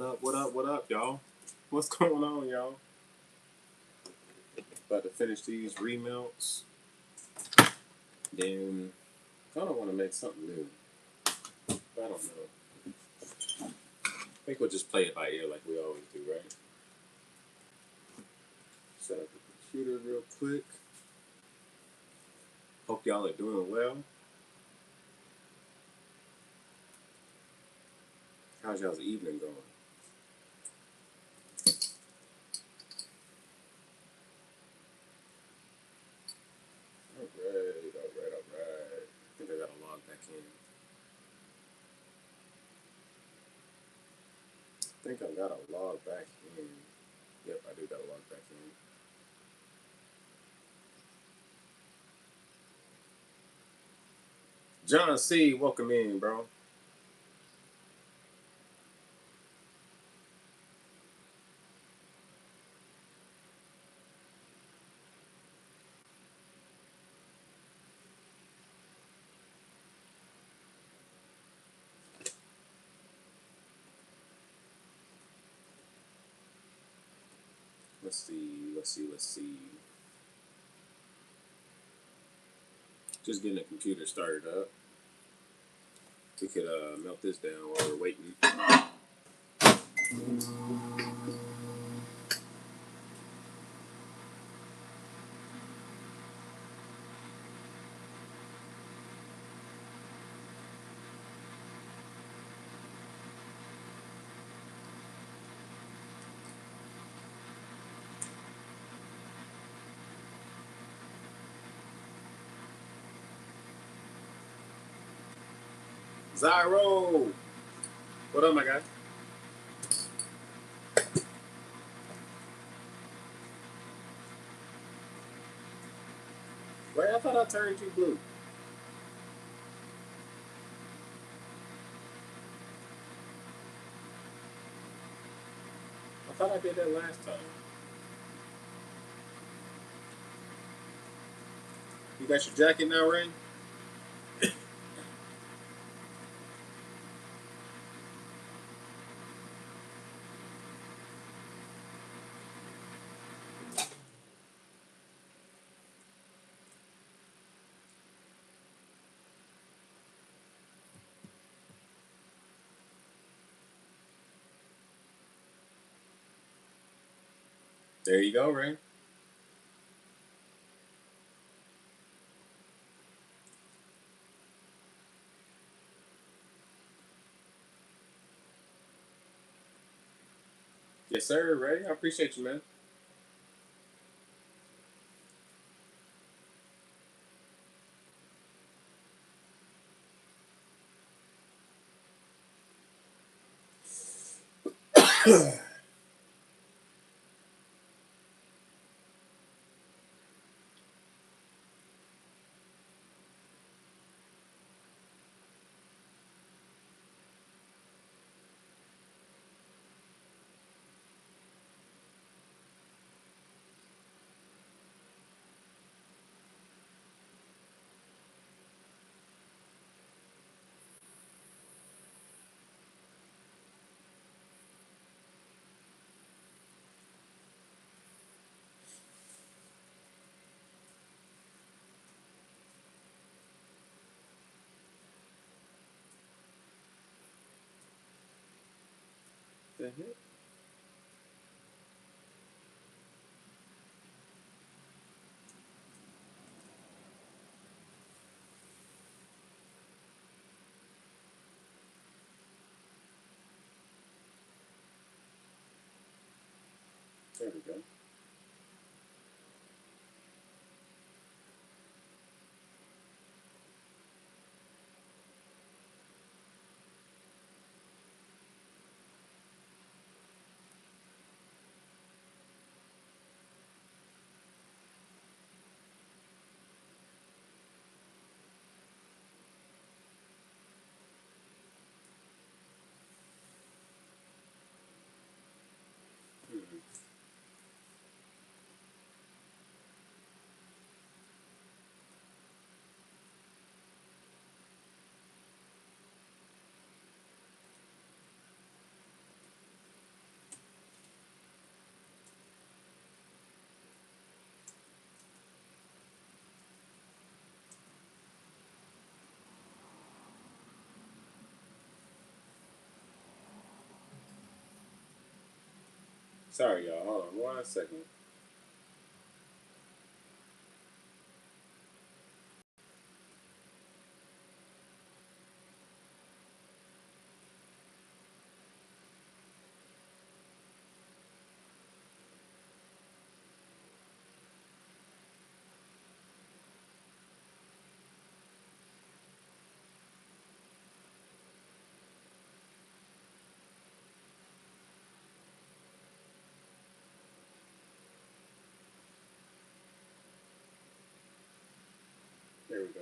What up, y'all? What's going on, y'all? About to finish these remelts. Then kind of want to make something new. I don't know. I think we'll just play it by ear like we always do, right? Set up the computer real quick. Hope y'all are doing well. How's y'all's evening going? Alright. I think I gotta log back in. I think I gotta log back in. Yep, I do gotta log back in. John C, welcome in, bro. Let's see. Just getting the computer started up. We could melt this down while we're waiting. Zyro! What up, my guy? Wait, I thought I turned you blue. I thought I did that last time. You got your jacket now, Ray? There you go, Ray. Yes, sir, Ray. I appreciate you, man. The heck? There we go. Hmm. Sorry, y'all. Hold on 1 second. There we go.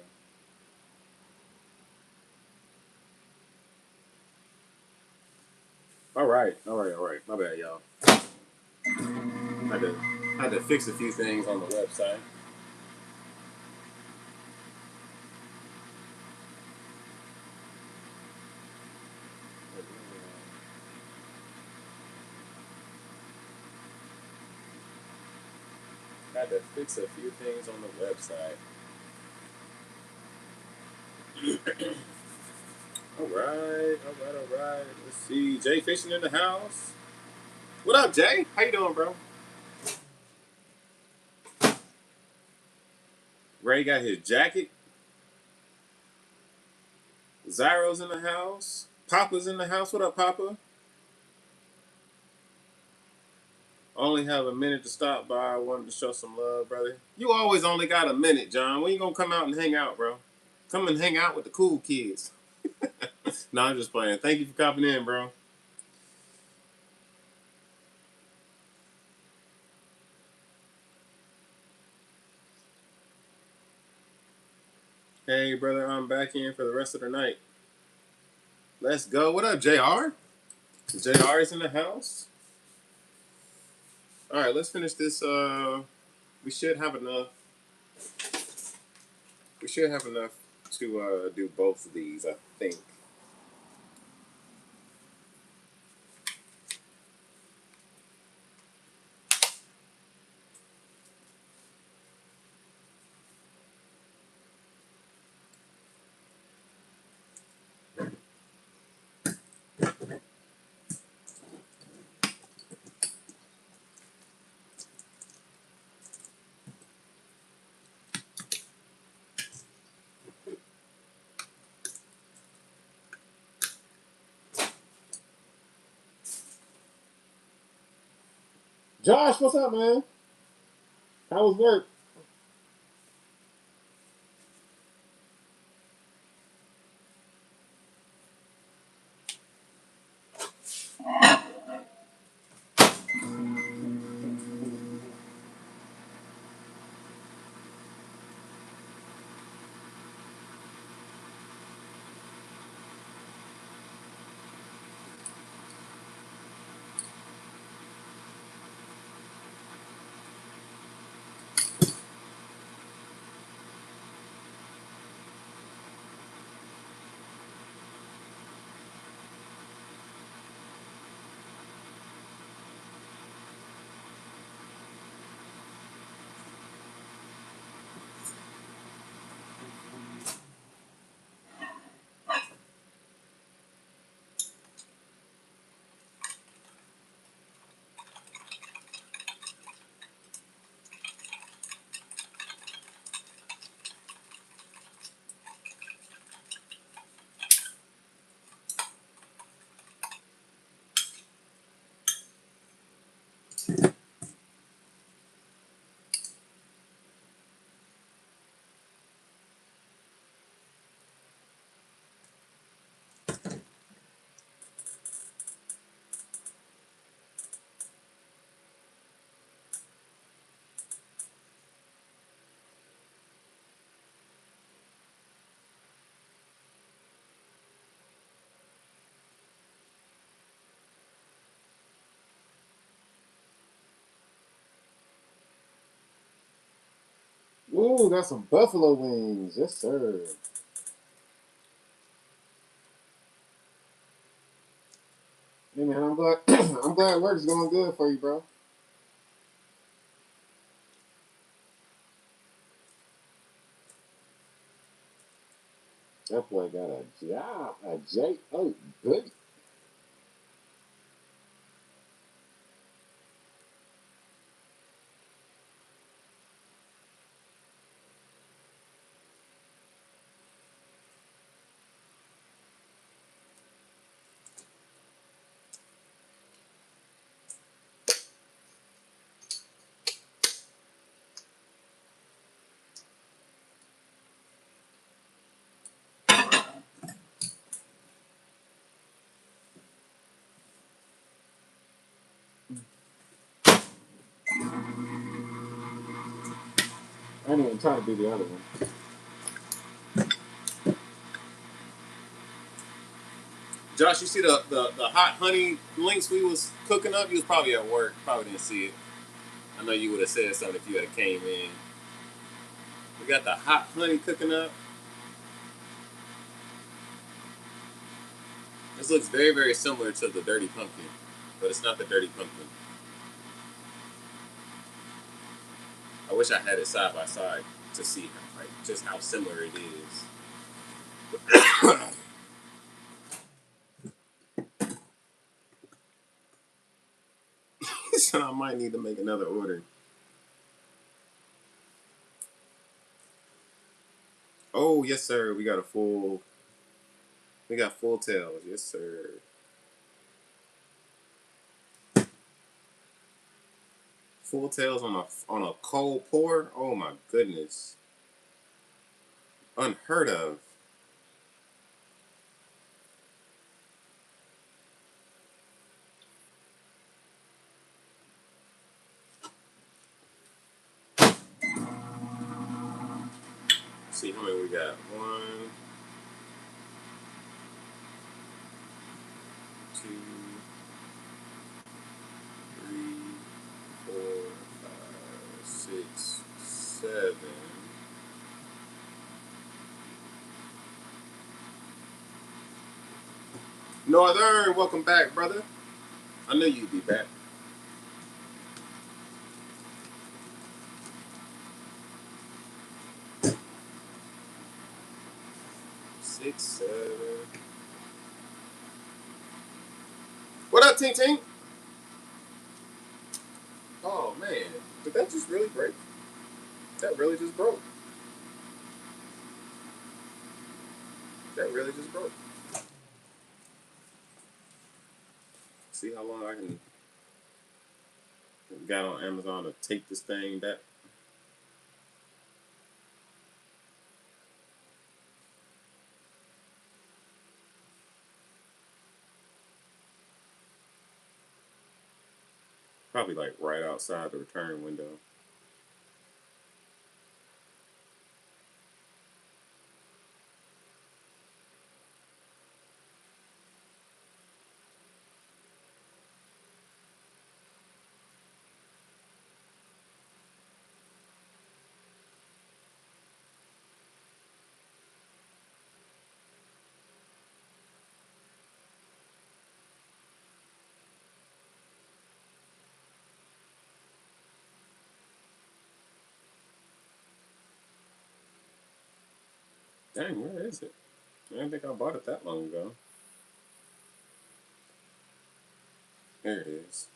All right. My bad, y'all. Had to had to fix a few things on the website. Had to fix a few things on the website. All right. Let's see. Jay Fishing in the house. What up, Jay? How you doing, bro? Ray got his jacket. Zyro's in the house. Papa's in the house. What up, Papa? Only have a minute to stop by. I wanted to show some love, brother. You always only got a minute, John. When you gonna come out and hang out, bro? Come and hang out with the cool kids. No, I'm just playing. Thank you for coming in, bro. Hey, brother, I'm back in for the rest of the night. Let's go. What up, JR? JR is in the house. All right, let's finish this. We should have enough. We should have enough to do both of these, I think. Josh, what's up, man? How was work? Ooh, got some buffalo wings. Yes, sir. Hey, man, I'm glad. I'm glad work's going good for you, bro. That boy got a job, a J. Oh, good. I didn't even try to do the other one. Josh, you see the hot honey links we was cooking up? You was probably at work. Probably didn't see it. I know you would have said something if you had came in. We got the hot honey cooking up. This looks very, very similar to the dirty pumpkin, but it's not the dirty pumpkin. I wish I had it side by side to see like just how similar it is. So I might need to make another order. Oh yes, sir. We got full tails. Yes, sir. Full tails on a cold pour. Oh my goodness. Unheard of. Let's see how many we got. 1, 2, 3, 4, 5, 6, 7. Northern, welcome back, brother. I knew you'd be back. 6, 7. What up, Tink Tink? Oh man, did that just really break? That really just broke. That really just broke. See how long I can got on Amazon to take this thing back. Probably like right outside the return window. Dang, where is it? I didn't think I bought it that long ago. There it is.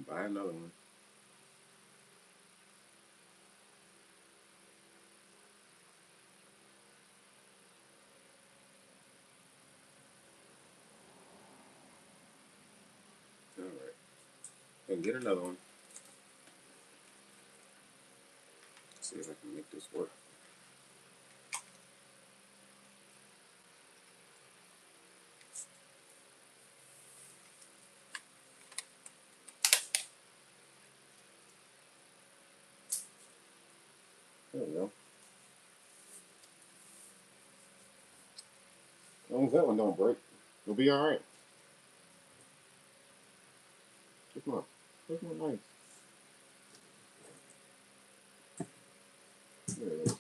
Buy another one. All right. And get another one. See if I can make this work. There we go. As long as that one don't break, you'll be all right. Come on. Look more nice. There it is.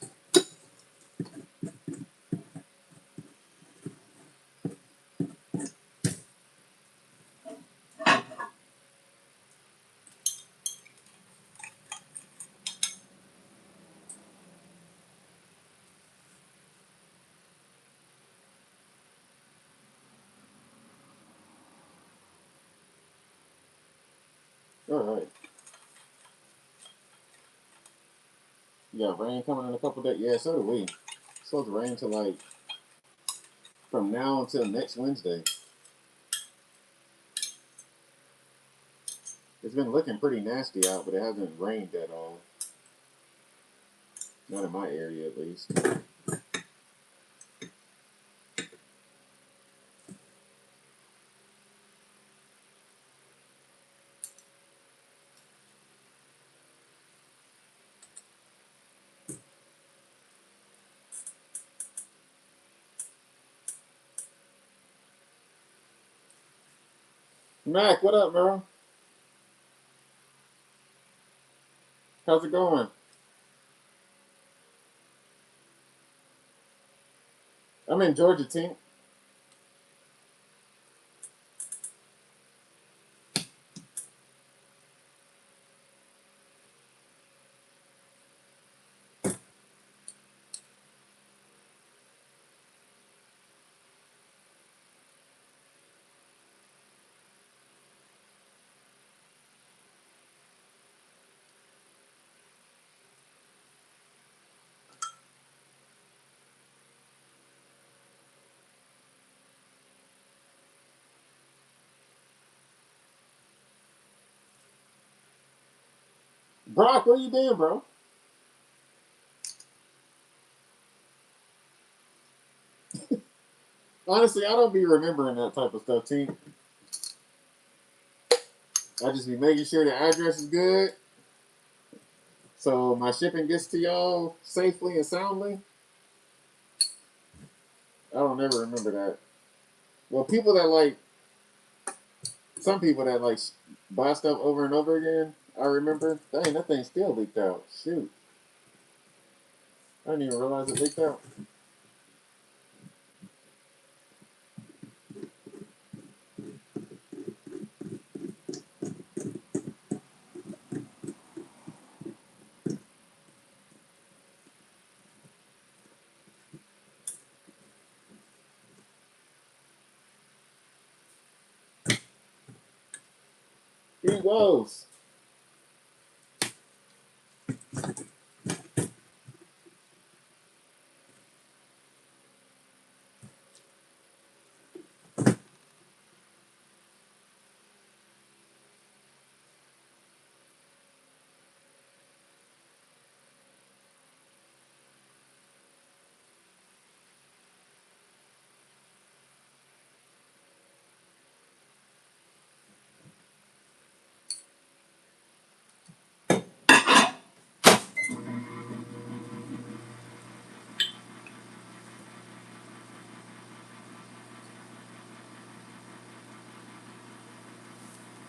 All right. You got rain coming in a couple days. Yeah, so do we. It's supposed to rain till like from now until next Wednesday. It's been looking pretty nasty out, but it hasn't rained at all. Not in my area, at least. Mac, what up, bro? How's it going? I'm in Georgia, Tink. Brock, where you been, bro? Honestly, I don't be remembering that type of stuff, Tink. I just be making sure the address is good, so my shipping gets to y'all safely and soundly. I don't ever remember that. Well, people that like, some people that like buy stuff over and over again, I remember. Dang, that thing still leaked out. Shoot. I didn't even realize it leaked out. He was.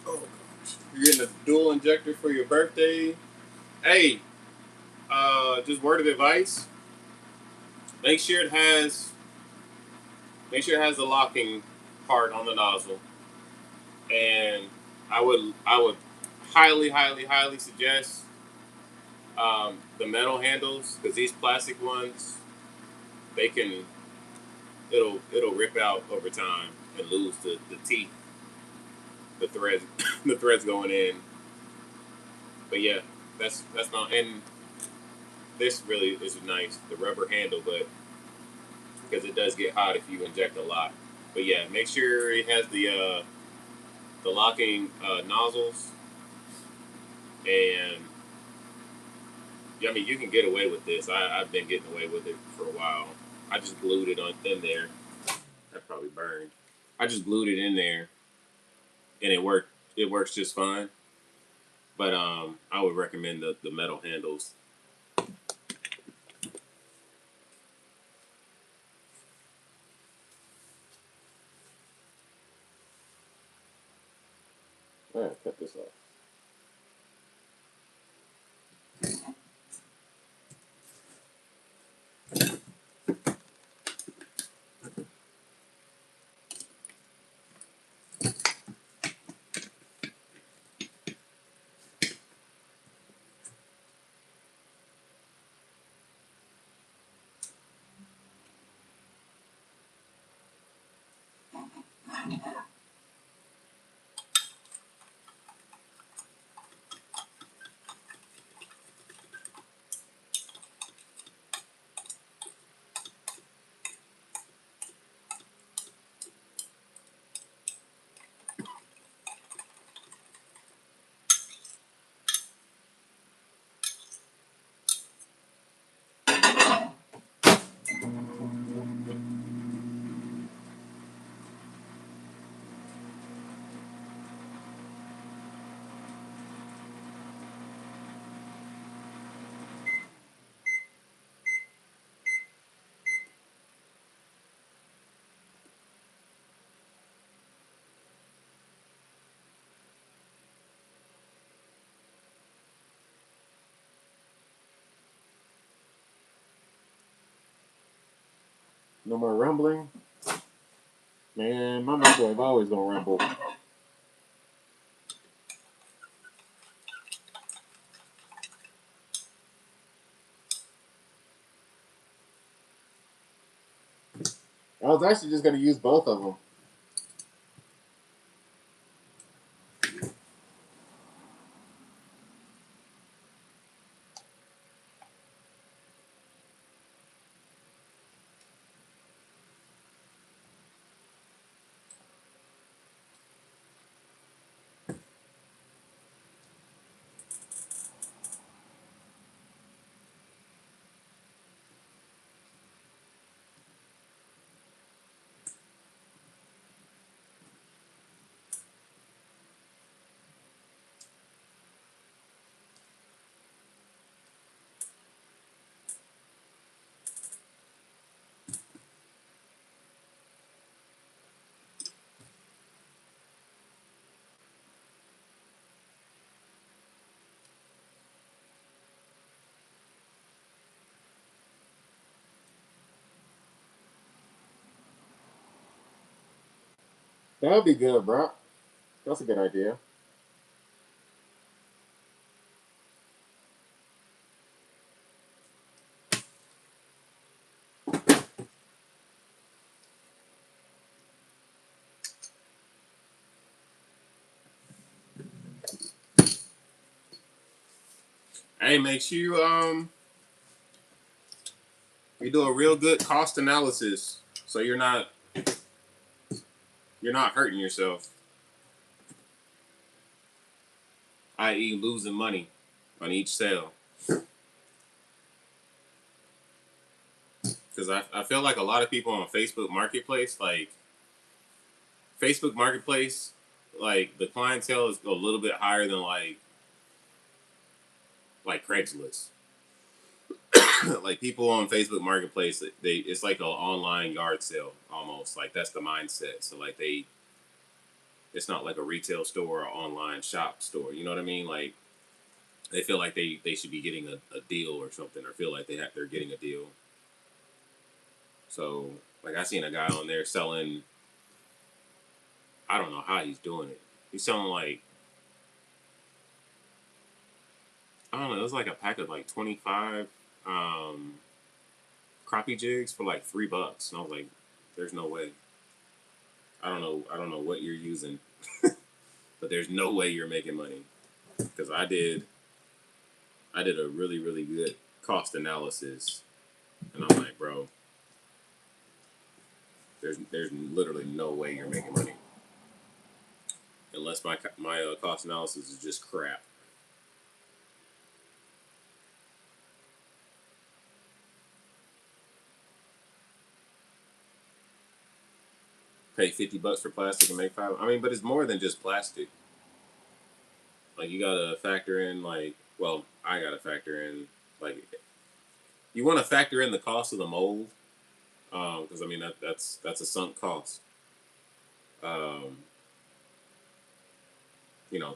Oh gosh. You're getting a dual injector for your birthday. Hey, just word of advice. Make sure it has the locking part on the nozzle. And I would highly suggest the metal handles, because these plastic ones, they can it'll rip out over time and lose the teeth, the threads the threads going in. But yeah, that's not, and this really is nice, the rubber handle, but because it does get hot if you inject a lot. But yeah, make sure it has the locking nozzles. And yeah, I mean, you can get away with this. I've been getting away with it for a while. I just glued it on in there. That probably burned. I just glued it in there, and it worked. It works just fine. But I would recommend the metal handles. All right, cut this off. No more rumbling. Man, my microwave always gonna rumble. I was actually just gonna use both of them. That'd be good, bro. That's a good idea. Hey, make sure you do a real good cost analysis so you're not hurting yourself, i.e., losing money on each sale. Because I feel like a lot of people on Facebook Marketplace, like the clientele is a little bit higher than like Craigslist. Like people on Facebook Marketplace, it's like an online yard sale almost. Like that's the mindset. So like it's not like a retail store or online shop store. You know what I mean? Like they feel like they should be getting a deal or something, or feel like they're getting a deal. So like I seen a guy on there selling. I don't know how he's doing it. He's selling like I don't know. It was like a pack of like 25 um, crappie jigs for like $3, and I was like, "There's no way." I don't know. I don't know what you're using, but there's no way you're making money because I did a really really good cost analysis, and I'm like, bro, there's literally no way you're making money unless my cost analysis is just crap. Pay $50 for plastic and make five. I mean, but it's more than just plastic. Like you gotta factor in well, I gotta factor in like you want to factor in the cost of the mold because I mean that's a sunk cost. Um,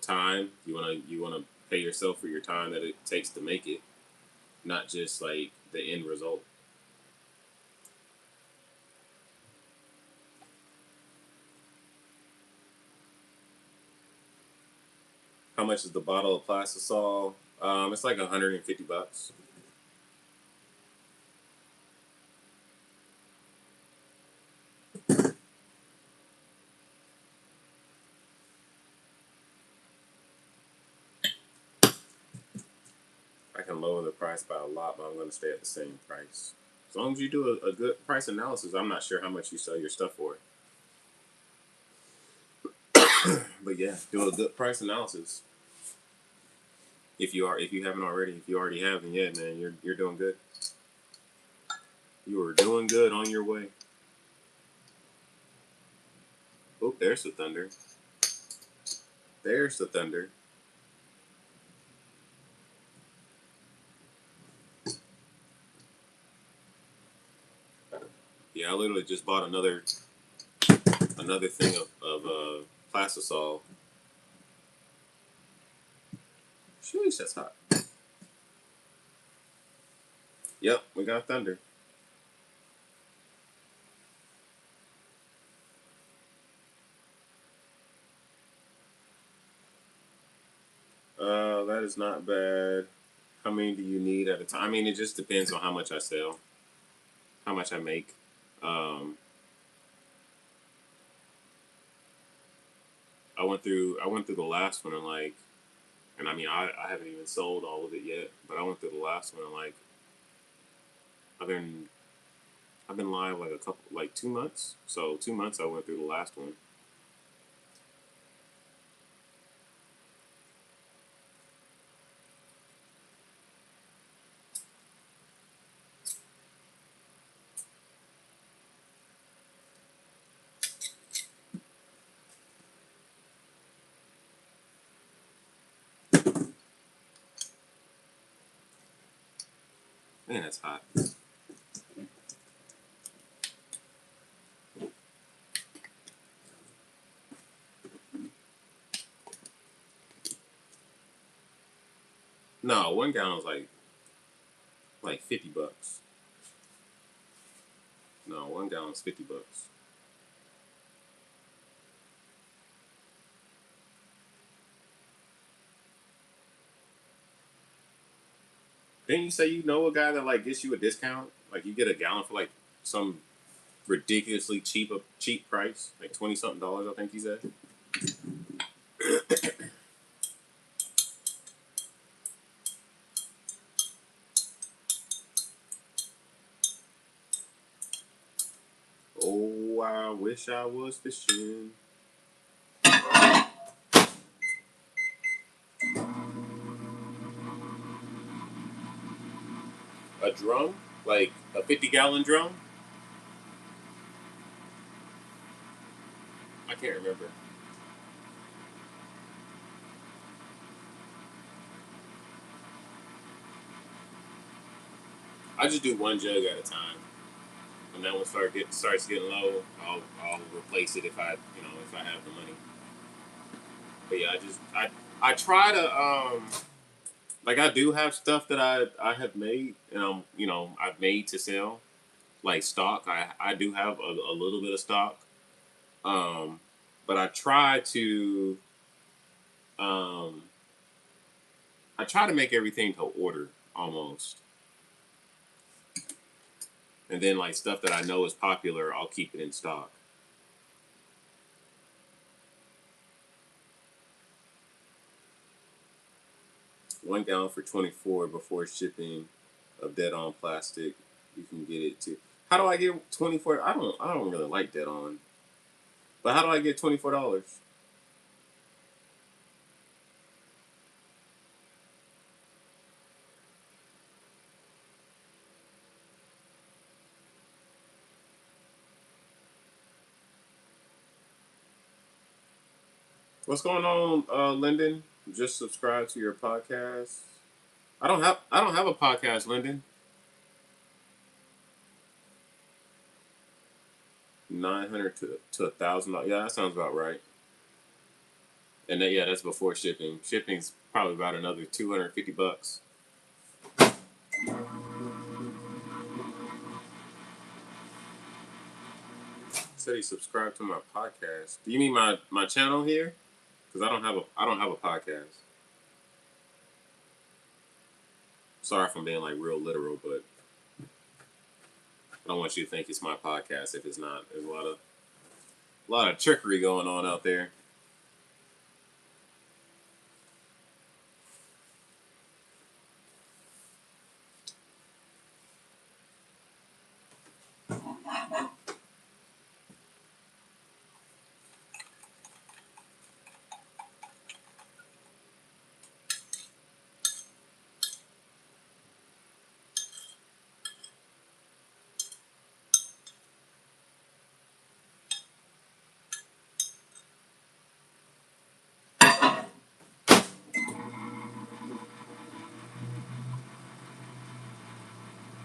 time you wanna pay yourself for your time that it takes to make it, not just like the end result. How much is the bottle of Plastisol? It's like $150. I can lower the price by a lot, but I'm going to stay at the same price. As long as you do a good price analysis, I'm not sure how much you sell your stuff for. But yeah, do a good price analysis. If you haven't already, if you already have, then yeah, man, you're doing good. You are doing good on your way. Oh, there's the thunder. There's the thunder. Yeah, I literally just bought another thing of plastisol. Sheesh, that's hot. Yep, we got thunder. that is not bad. How many do you need at a time? I mean, it just depends on how much I sell, how much I make. Um, I went through the last one and like, and I mean, I haven't even sold all of it yet, but I went through the last one and like, I've been I've been live like a couple, like 2 months. So 2 months I went through the last one. Man, that's hot. No, 1 gallon is like $50. No, 1 gallon is $50. Didn't you say you know a guy that like gets you a discount? Like you get a gallon for like some ridiculously cheap price, like 20 something dollars. I think he said. Oh, I wish I was fishing. A drum, like a 50-gallon drum. I can't remember. I just do one jug at a time. When that one starts getting low, I'll replace it if I have the money. But yeah, I try to like I do have stuff that I have made and I've made to sell like stock. I do have a little bit of stock. Um, but um I try to make everything to order almost. And then like stuff that I know is popular, I'll keep it in stock. 1 gallon for 24 before shipping of dead on plastic. You can get it too. How do I get 24? I don't really like dead on. But how do I get $24? What's going on, Lyndon? Just subscribe to your podcast. I don't have a podcast, Lyndon. 900 to $1,000. Yeah, that sounds about right. And then, yeah, that's before shipping. Shipping's probably about another $250. Said he subscribed to my podcast. Do you mean my channel here? Because I don't have a podcast. Sorry if I'm being like real literal, but I don't want you to think it's my podcast if it's not. There's a lot of trickery going on out there.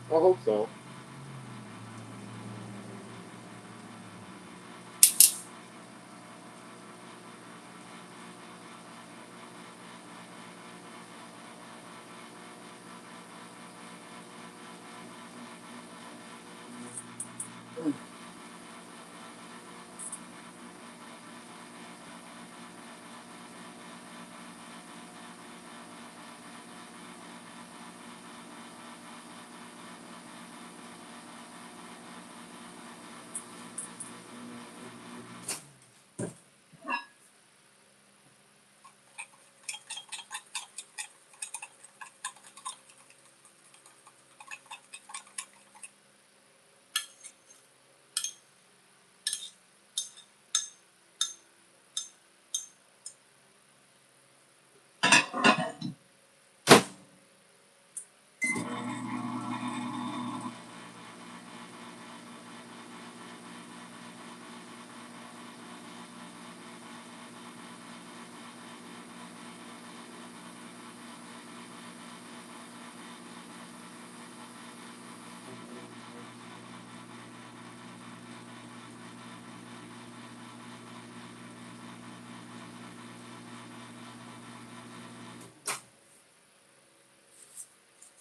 I hope so.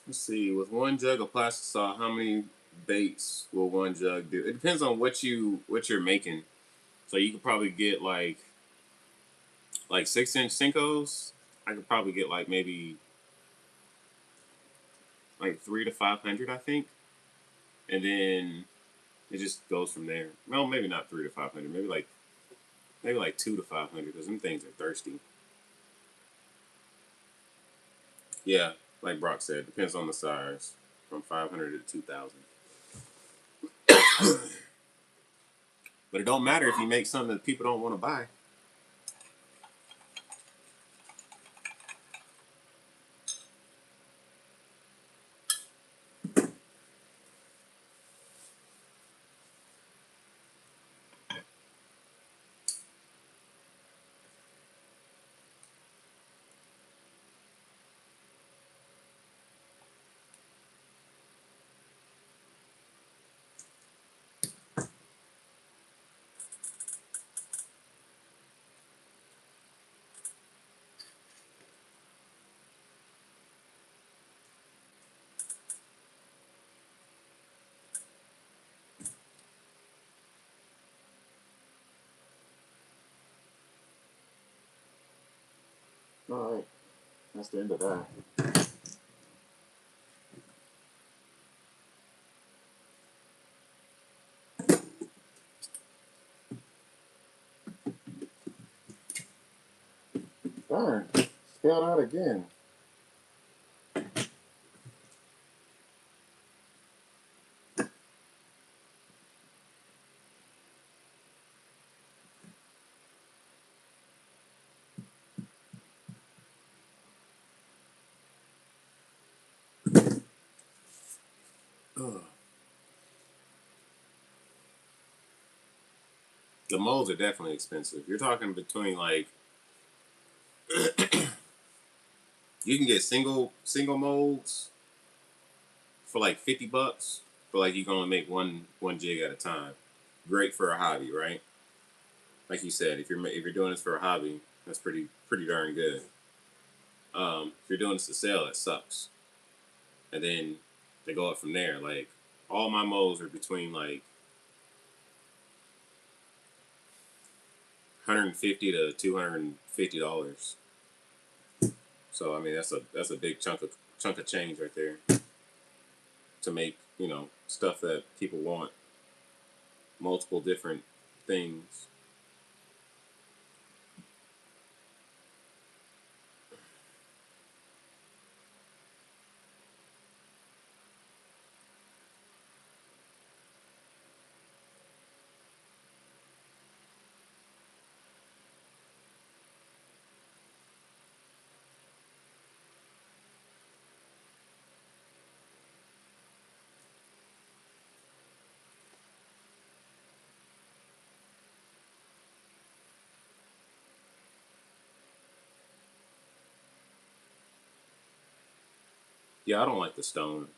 Let's see. With one jug of plastic salt, how many baits will one jug do? It depends on what you're making. So you could probably get like 6-inch Cincos. I could probably get like maybe like 3 to 500, I think, and then it just goes from there. Well, maybe not 3 to 500. Maybe like 2 to 500 because them things are thirsty. Yeah, like Brock said, depends on the size, from 500 to 2,000. But it don't matter if you make something that people don't want to buy. All right, that's the end of that. Darn, scaled out again. Ugh. The molds are definitely expensive. You're talking between like you can get single molds for like $50, but like you can only make one jig at a time. Great for a hobby, right? Like you said, if you're doing this for a hobby, that's pretty darn good. If you're doing this to sell, it sucks. And then they go up from there. Like all my molds are between like 150 to $250. So I mean that's a big chunk of change right there to make stuff that people want, multiple different things. Yeah, I don't like the stone.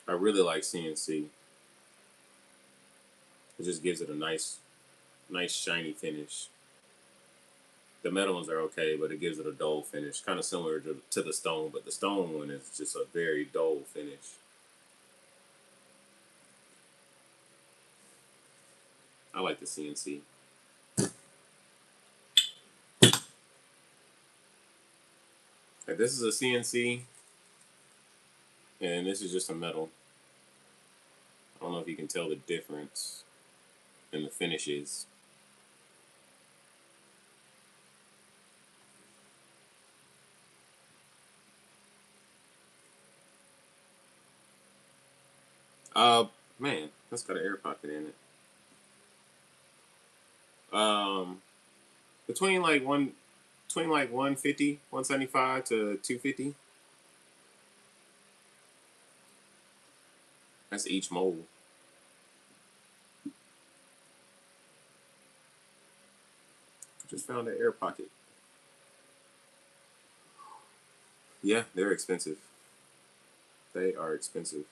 I really like CNC. It just gives it a nice shiny finish. The metal ones are okay, but it gives it a dull finish, kind of similar to the stone. But the stone one is just a very dull finish. I like the CNC. Like this is a CNC, and this is just a metal. I don't know if you can tell the difference in the finishes. Uh, man, that's got an air pocket in it. Um, between like one, between like 150, 175 to 250. That's each mold. Just found an air pocket. Yeah, they're expensive. They are expensive.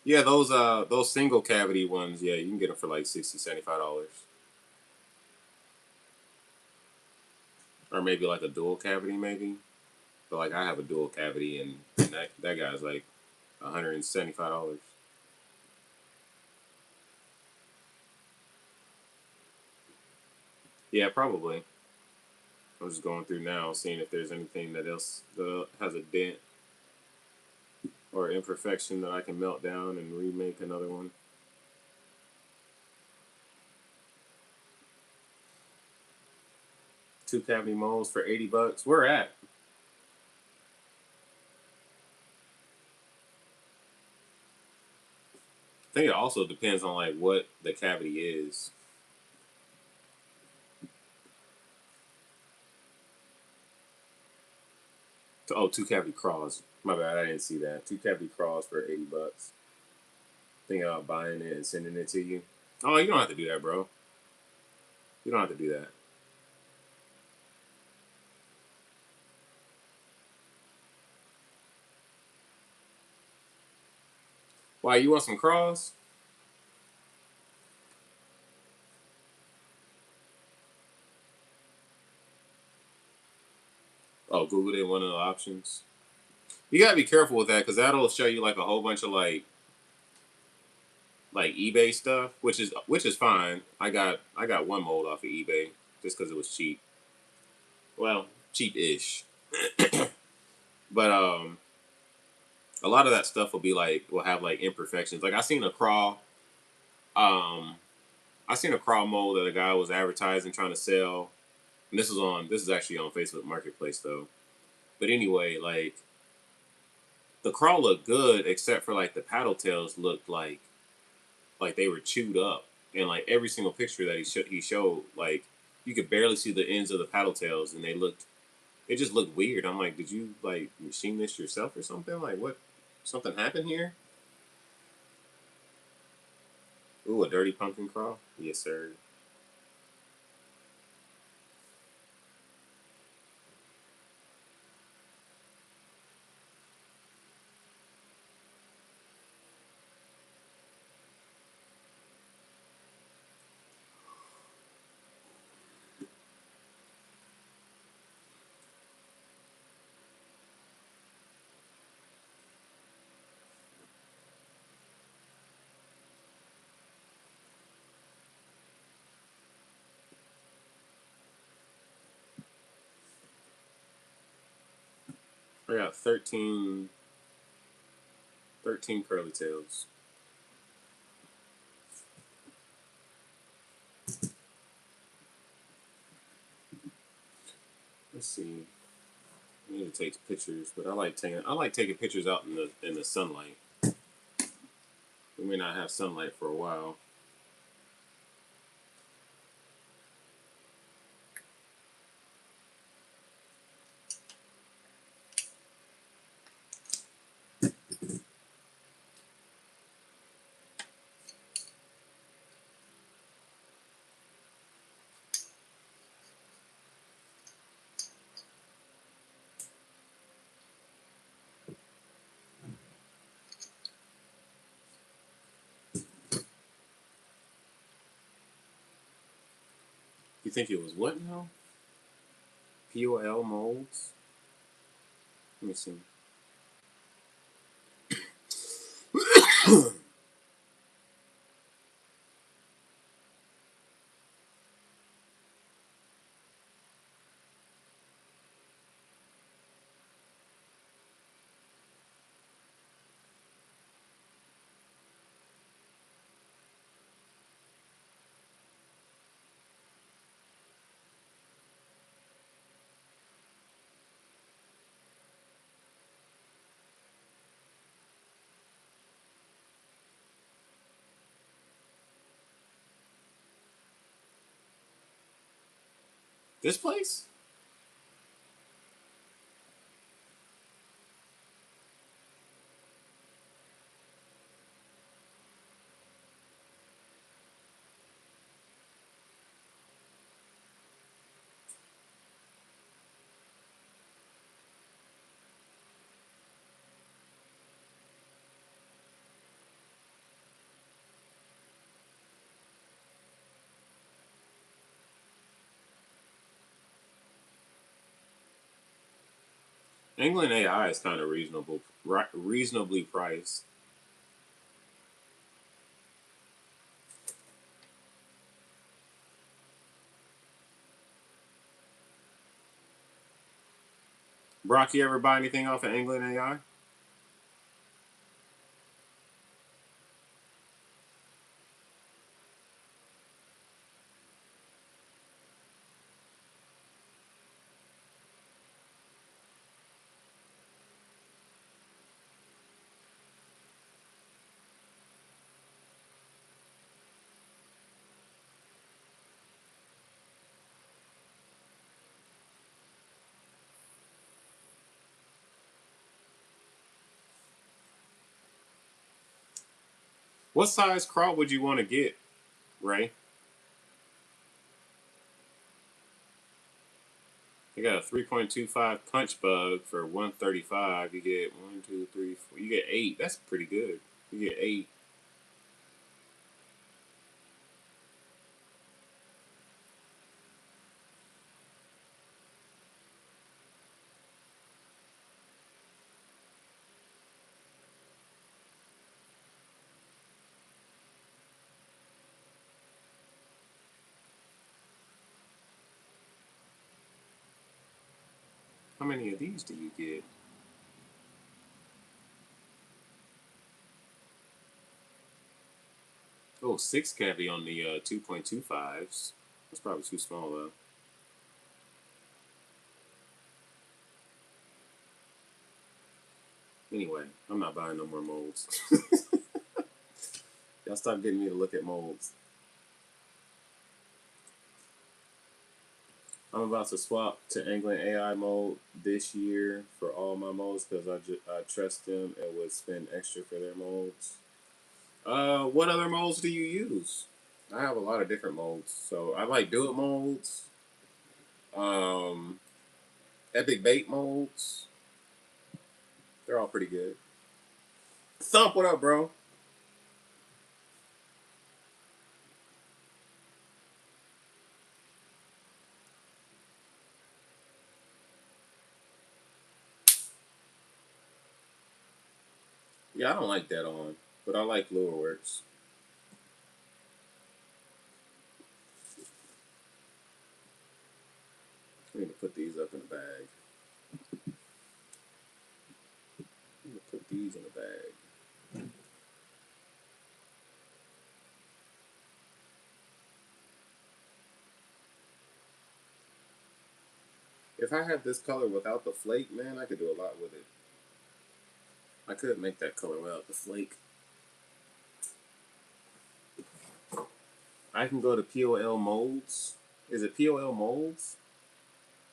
Yeah, those single cavity ones, yeah, you can get them for like $60, $75. Or maybe like a dual cavity, maybe. But like I have a dual cavity, and that guy's like $175. Yeah, probably. I'm just going through now, seeing if there's anything that else has a dent or imperfection that I can melt down and remake another one. Two cavity molds for $80. Where at? I think it also depends on like what the cavity is. Oh, two cavity crawls. My bad, I didn't see that. Two cavity crawls for $80. Think about buying it and sending it to you. Oh, you don't have to do that, bro. You don't have to do that. Why, you want some crawls? Oh, Google it, one of the options. You gotta be careful with that because that'll show you like a whole bunch of like eBay stuff, which is fine. I got one mold off of eBay just because it was cheap. Well, cheap-ish. But a lot of that stuff will have like imperfections. Like um I seen a crawl mold that a guy was advertising trying to sell. And this is actually on Facebook Marketplace though. But anyway, like the crawl looked good except for like the paddle tails looked like they were chewed up. And like every single picture that he showed, like you could barely see the ends of the paddle tails, and it just looked weird. I'm like, did you like machine this yourself or something? Like what? Something happened here? Ooh, a dirty pumpkin crawl? Yes, sir. I got 13 curly tails. Let's see. I need to take pictures, but I like taking pictures out in the sunlight. We may not have sunlight for a while. You think it was what now? POL molds? Let me see. This place? England AI is kind of reasonable, reasonably priced. Brock, you ever buy anything off of England AI? What size crop would you want to get, Ray? You got a 3.25 punch bug for 135. You get one, two, three, four. You get eight. That's pretty good. You get eight. How many of these do you get? Oh, six cavity on the 2.25s. That's probably too small though. Anyway, I'm not buying no more molds. Y'all stop getting me to look at molds. I'm about to swap to England AI mode this year for all my molds because I trust them and would spend extra for their molds. What other molds do you use? I have a lot of different molds. So I like Do It molds, um, Epic Bait molds. They're all pretty good. Thump, what up, bro? Yeah, I don't like that on, but I like Lure Works. I need to put these up in a bag. I need to put these in a bag. If I had this color without the flake, man, I could do a lot with it. I could make that color without the flake. I can go to POL Molds. Is it POL Molds?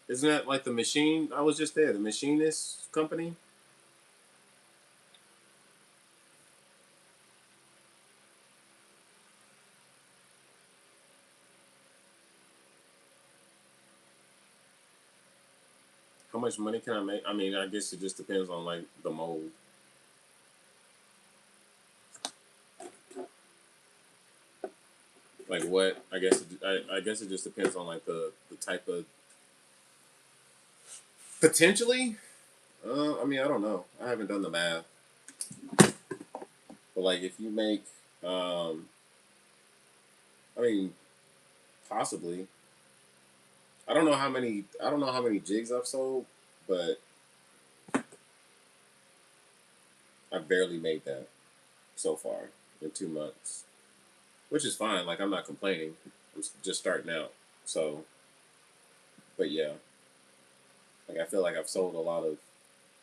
Isn't that like the machine? I was just there, the machinist company. How much money can I make? I mean, I guess it just depends on like the mold. Like what? I guess it just depends on like the type of potentially. I mean, I don't know. I haven't done the math, but like if you make, um, I mean, possibly. I don't know how many. I don't know how many jigs I've sold, but I barely made that so far in 2 months, which is fine. Like I'm not complaining. I'm just starting out. So, but yeah, like I feel like I've sold a lot of.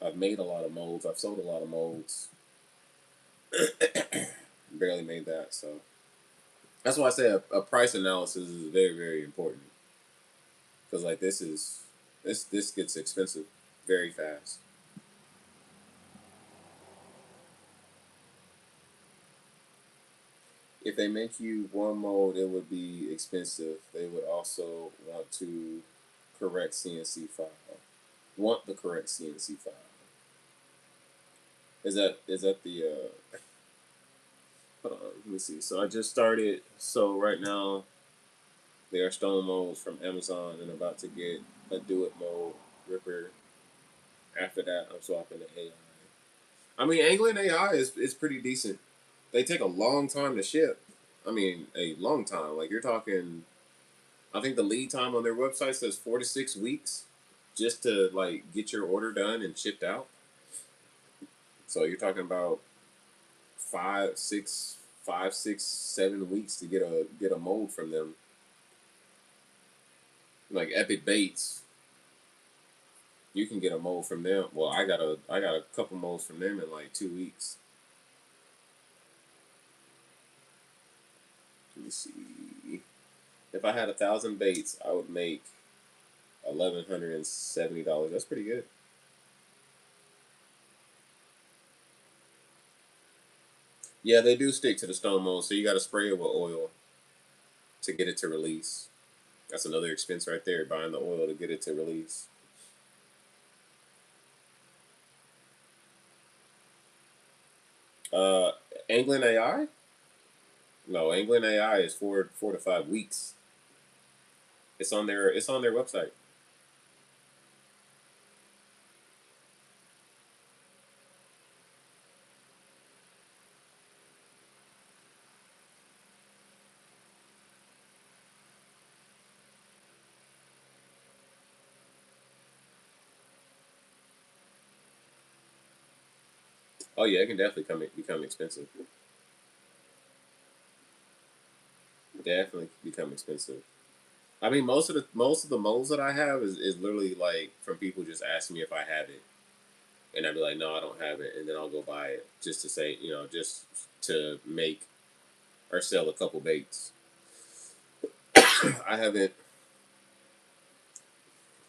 I've made a lot of molds. I've sold a lot of molds. Barely made that. So that's why I say a price analysis is very very important because like this gets expensive very fast. If they make you one mold, it would be expensive. They would also want to correct CNC file. Want the correct CNC file. Is that the hold on, let me see. So I just started. So right now they are stone molds from Amazon and about to get a Do It mold ripper. After that, I'm swapping to AI. I mean, Angling AI is pretty decent. They take a long time to ship. I mean, a long time. Like you're talking. I think the lead time on their website says 4 to 6 weeks, just to like get your order done and shipped out. So you're talking about 7 weeks to get a mold from them. Like Epic Baits, you can get a mold from them. Well, I got a couple molds from them in like 2 weeks. Let me see. If I had 1,000 baits, I would make $1,170. That's pretty good. Yeah, they do stick to the stone mold, so you got to spray it with oil to get it to release. That's another expense right there, buying the oil to get it to release. Uh, Anglin AI? No, Anglin AI is 4 to 5 weeks. It's on their website. Oh yeah, it can definitely become expensive. Definitely become expensive. I mean, most of the molds that I have is literally like from people just asking me if I have it, and I'd be like, no, I don't have it, and then I'll go buy it just to say, just to make or sell a couple baits. I haven't.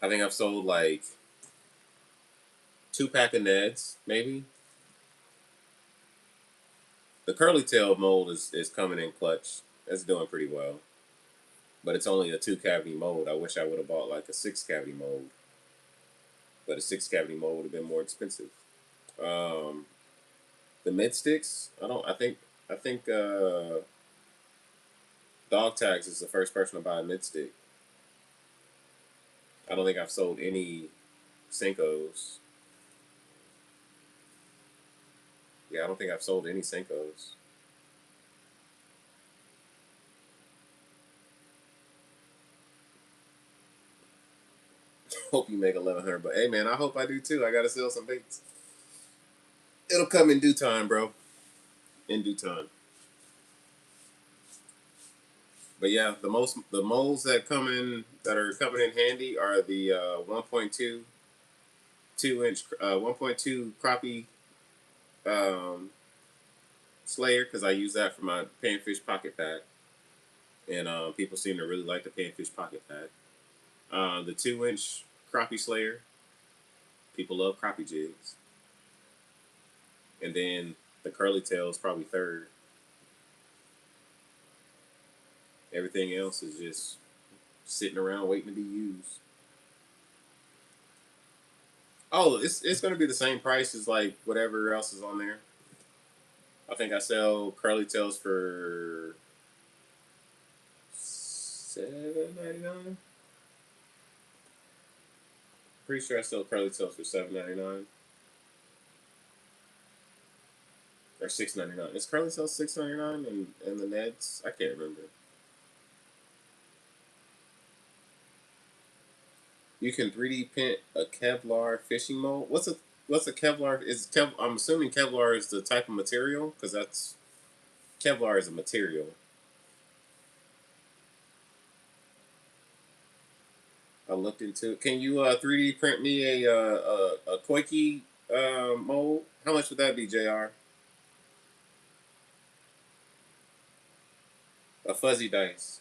I think I've sold like 2 pack of Neds, maybe. The curly tail mold is coming in clutch. It's doing pretty well, but it's only a 2 cavity mold. I wish I would have bought like a 6 cavity mold, but a 6 cavity mold would have been more expensive. Um, the mid sticks, I don't. I think Dog Tags is the first person to buy a mid stick. I don't think I've sold any Senkos. Yeah, I don't think I've sold any Senkos. Hope you make 1,100, but hey man, I hope I do too. I gotta sell some baits. It'll come in due time, bro. In due time. But yeah, the molds that are coming in handy are the 1.2 2 inch 1.2 crappie um, Slayer because I use that for my panfish pocket pack, and people seem to really like the panfish pocket pack. The 2 inch crappie Slayer, people love crappie jigs, and then the curly tail is probably third. Everything else is just sitting around waiting to be used. Oh, it's gonna be the same price as like whatever else is on there. I think I sell curly tails for 7.99. Pretty sure I sell curly tails for 7.99 or 6.99. Is curly tails 6.99 and the Neds? I can't remember. You can 3D print a Kevlar fishing mold. What's a Kevlar? I'm assuming Kevlar is the type of material because that's Kevlar is a material. I looked into it. Can you 3D print me a Koiki mold? How much would that be, Jr? A fuzzy dice.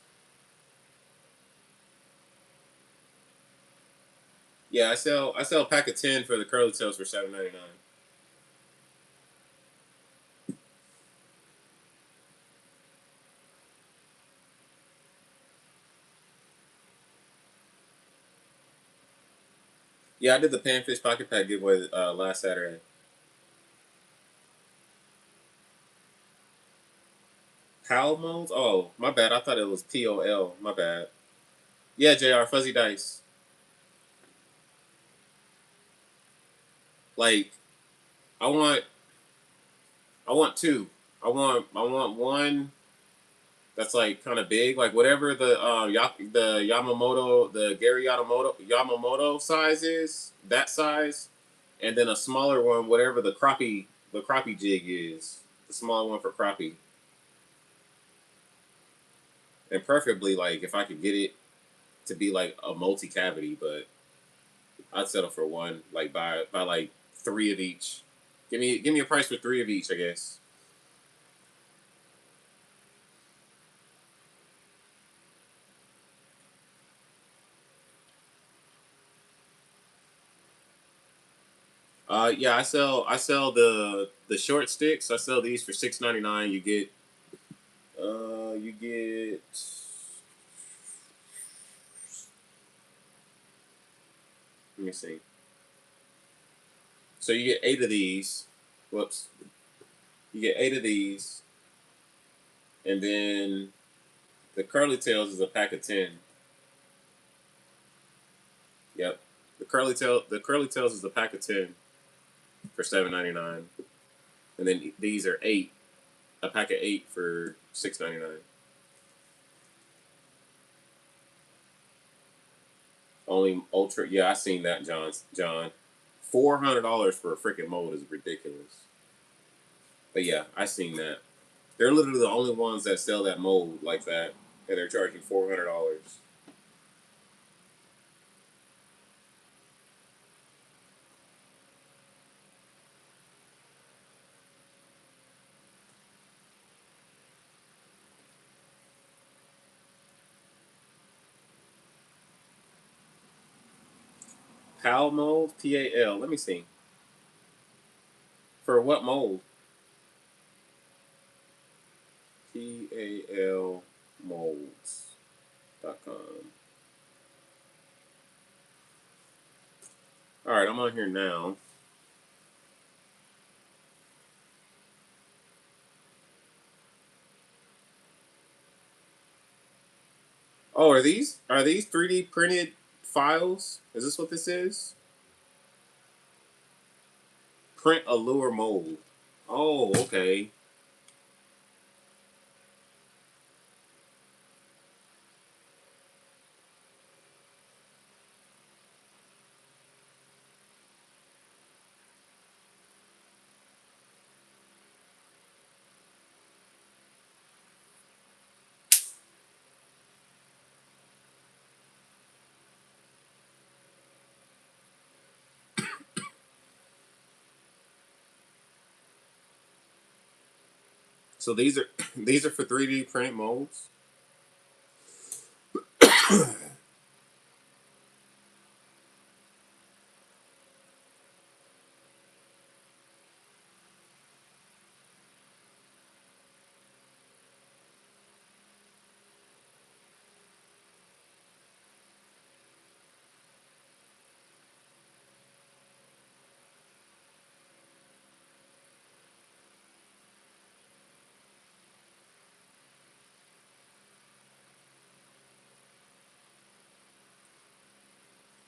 Yeah, I sell a pack of 10 for the curly tails for 7.99. Yeah, I did the panfish pocket pack giveaway last Saturday. Pal molds? Oh, my bad. I thought it was POL. My bad. Yeah, Jr. Fuzzy dice. Like I want I want two. I want one that's like kind of big, like whatever the Yamamoto, the Gary Yamamoto size is, that size, and then a smaller one, whatever the crappie jig is, the smaller one for crappie, and preferably like if I could get it to be like a multi cavity, but I'd settle for one, like buy like three of each. Give me a price for three of each, I guess. Yeah, I sell the short sticks. I sell these for $6.99. You get let me see. So you get eight of these. Whoops. You get eight of these, and then the curly tails is a pack of 10. Yep. The curly tails is a pack of 10 for $7.99, and then these are eight, a pack of eight for $6.99. Only ultra. Yeah, I seen that, John. $400 for a freaking mold is ridiculous. But yeah, I seen that. They're literally the only ones that sell that mold like that, and they're charging $400. PAL mold, PAL. Let me see. For what mold? PAL molds.com. All right, I'm on here now. Oh, are these 3D printed files? Is this what this is? Print allure mold. Oh, okay. So these are these are for 3D printed molds.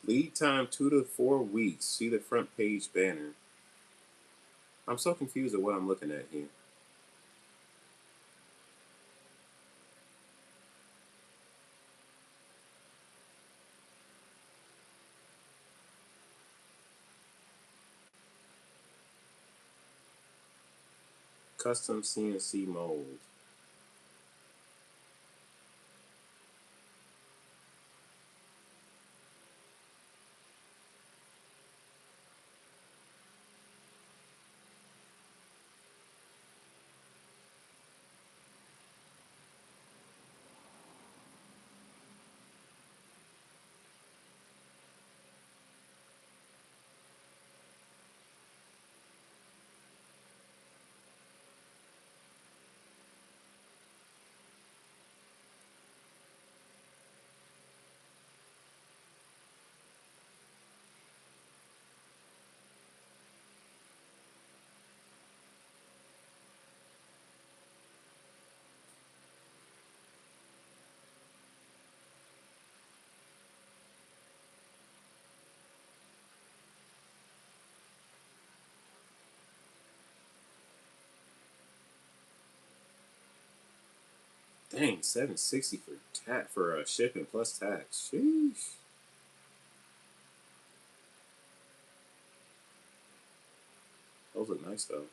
Lead time 2 to 4 weeks. See the front page banner. I'm so confused at what I'm looking at here. Custom CNC mold. Dang, $760 for shipping plus tax. Sheesh. Those look nice though.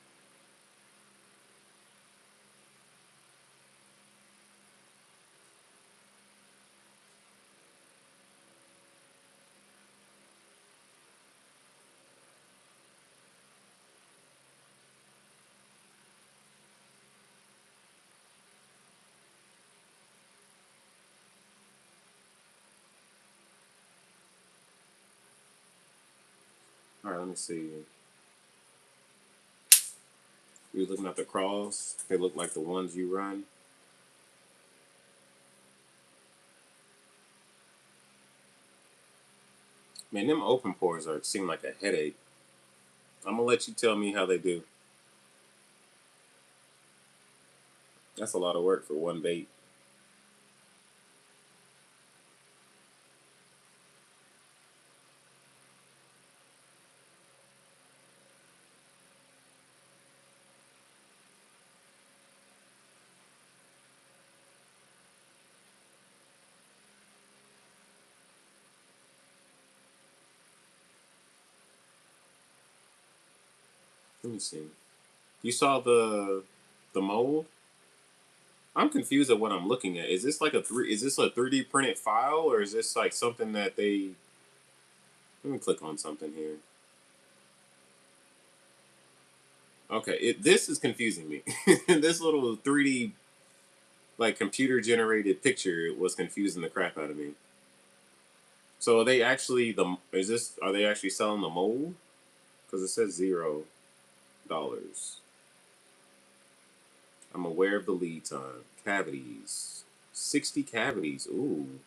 All right, let me see. You're looking at the crawls. They look like the ones you run. Man, them open pours are seem like a headache. I'm gonna let you tell me how they do. That's a lot of work for one bait. Let me see. You saw the mold? I'm confused at what I'm looking at. Is this like a three? Is this a 3D printed file, or is this like something that they? Let me click on something here. Okay, this is confusing me. This little 3D like computer generated picture was confusing the crap out of me. So are they actually the? Is this? Are they actually selling the mold? Because it says $0. I'm aware of the lead time. Cavities. 60 cavities. Ooh.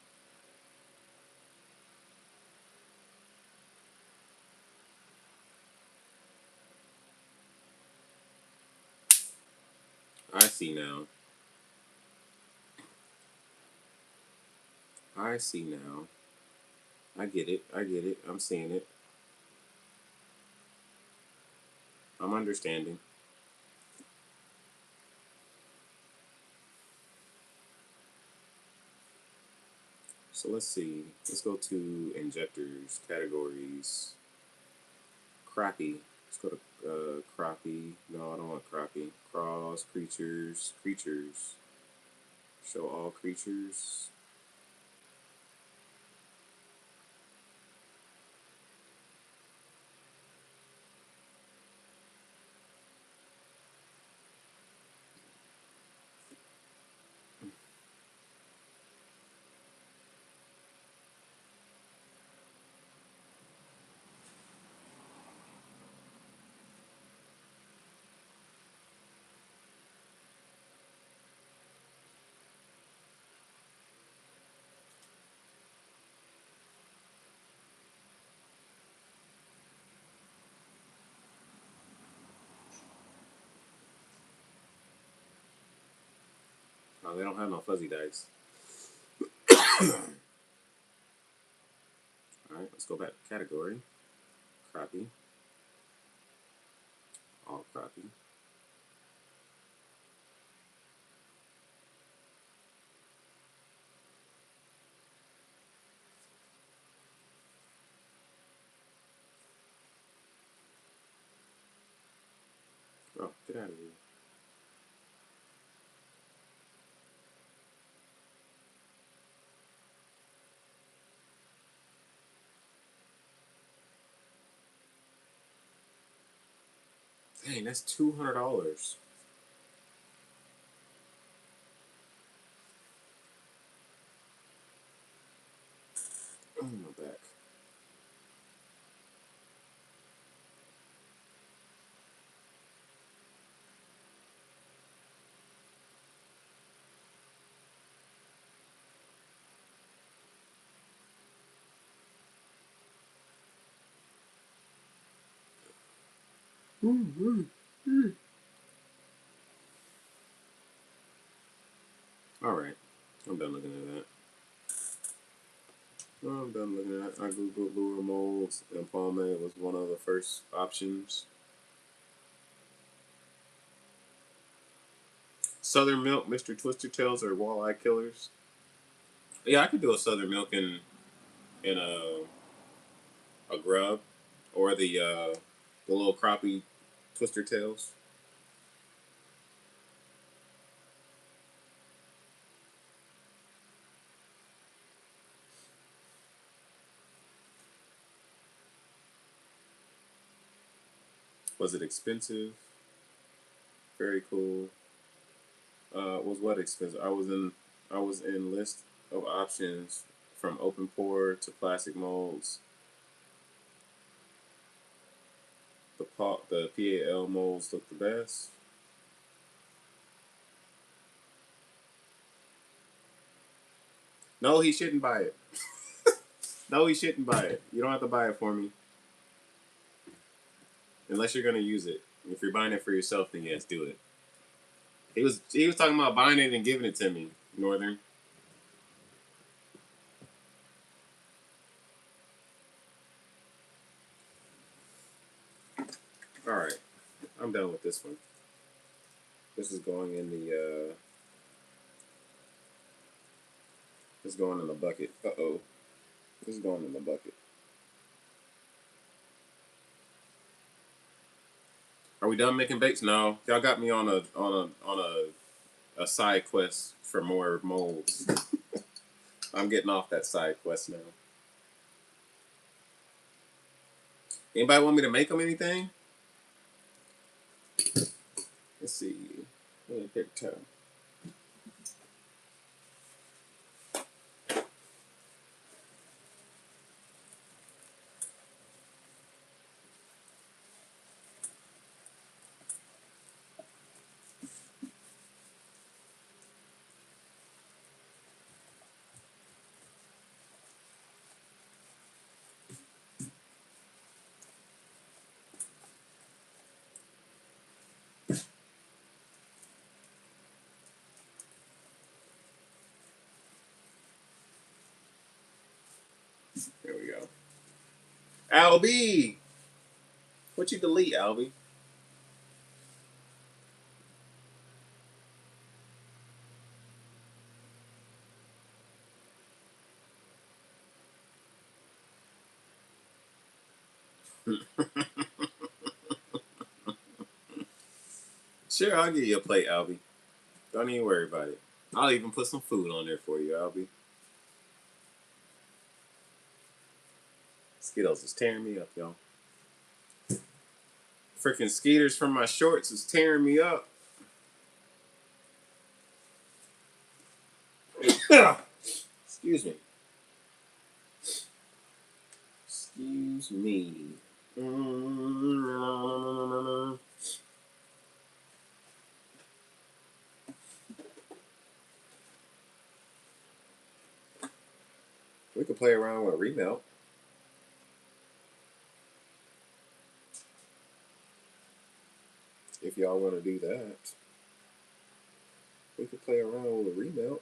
I see now. I see now. I get it. I get it. I'm seeing it. I'm understanding. So let's see. Let's go to injectors, categories, crappie. Let's go to crappie. No, I don't want crappie. Crawls, creatures, creatures. Show all creatures. No, they don't have no fuzzy dice. All right, let's go back to category. Crappie. All crappie. Oh, get out of here. Dang, that's $200. Oh, my back. All right, I'm done looking at that. I'm done looking at that. I googled lure molds, and Palme was one of the first options. Southern Milk, Mr. Twister Tails, or Walleye Killers. Yeah, I could do a Southern Milk in a grub, or the little crappie Twister Tails. Was it expensive? Very cool. Was what expensive? I was in list of options from open pour to plastic molds. The PAL molds look the best. No, he shouldn't buy it. No, he shouldn't buy it. You don't have to buy it for me unless you're gonna use it. If you're buying it for yourself, then yes, do it. He was talking about buying it and giving it to me, Northern. All right, I'm done with this one. This is going in the this is going in the bucket. Uh-oh. This is going in the bucket. Are we done making bakes? No. Y'all got me on a side quest for more molds. I'm getting off that side quest now. Anybody want me to make them anything? Let's see. Let me pick time. There we go. Albie! What you delete, Albie? Sure, I'll give you a plate, Albie. Don't even worry about it. I'll even put some food on there for you, Albie. Skittles is tearing me up, y'all. Freaking Skeeters from my shorts is tearing me up. Excuse me. Excuse me. We could play around with remelt. If y'all want to do that. We could play around with a remelt.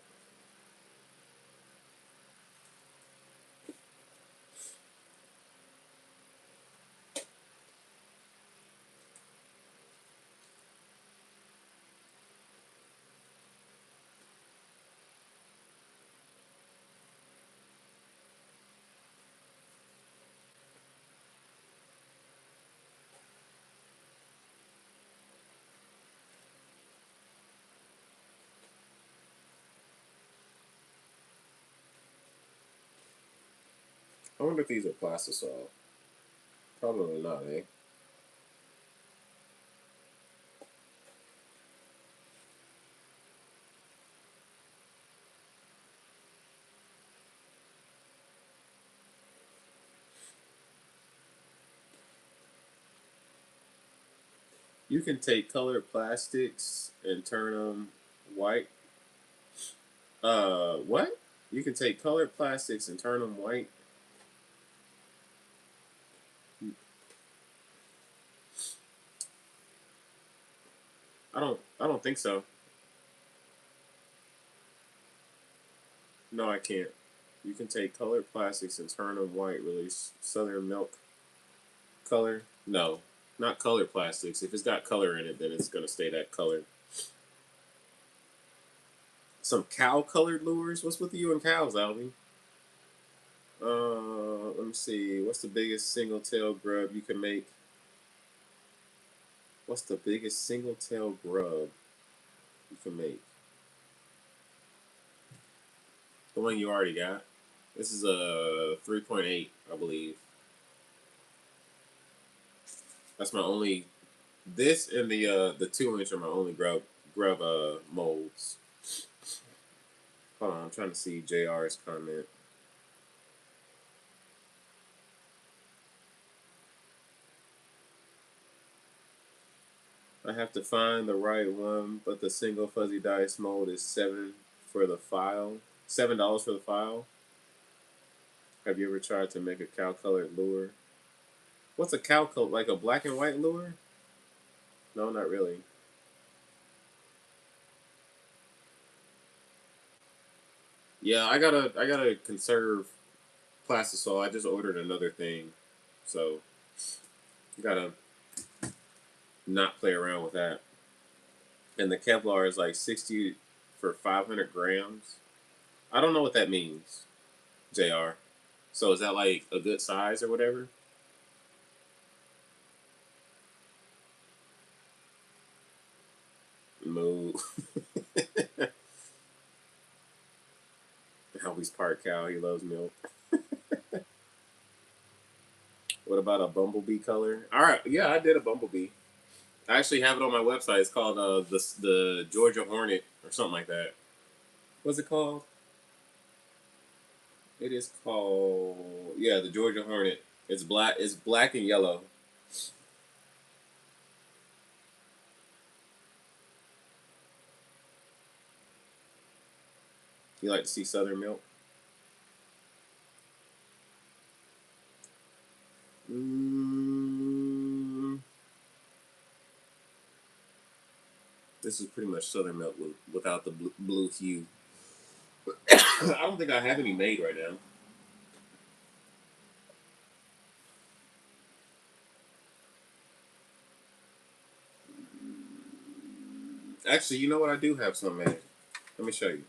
I wonder if these are plastisol. Probably not, eh? You can take colored plastics and turn them white. What? You can take colored plastics and turn them white. I don't think so. No, I can't. You can take colored plastics and turn them white. Release Southern Milk color. No, not colored plastics. If it's got color in it, then it's gonna stay that color. Some cow-colored lures. What's with you and cows, Albie? Let me see. What's the biggest single tail grub you can make? What's the biggest single tail grub you can make? The one you already got. This is a 3.8, I believe. That's my only. This and the 2-inch are my only grub molds. Hold on, I'm trying to see JR's comment. I have to find the right one, but the single fuzzy dice mold is for the file. $7 for the file. Have you ever tried to make a cow colored lure? What's a cow color? Like a black and white lure? No, not really. Yeah, I gotta conserve plastisol. I just ordered another thing, so gotta not play around with that. And the Kevlar is like 60 for 500 grams. I don't know what that means, Jr. So is that like a good size or whatever? Moo. Albie's part cow. He loves milk. What about a bumblebee color? All right, yeah, I did a bumblebee. I actually have it on my website. It's called the Georgia Hornet or something like that. What's it called? It is called the Georgia Hornet. It's black. It's black and yellow. You like to see Southern milk? Mm, this is pretty much Southern milk without the blue hue. I don't think I have any made right now. Actually, you know what? I do have some made. Let me show you.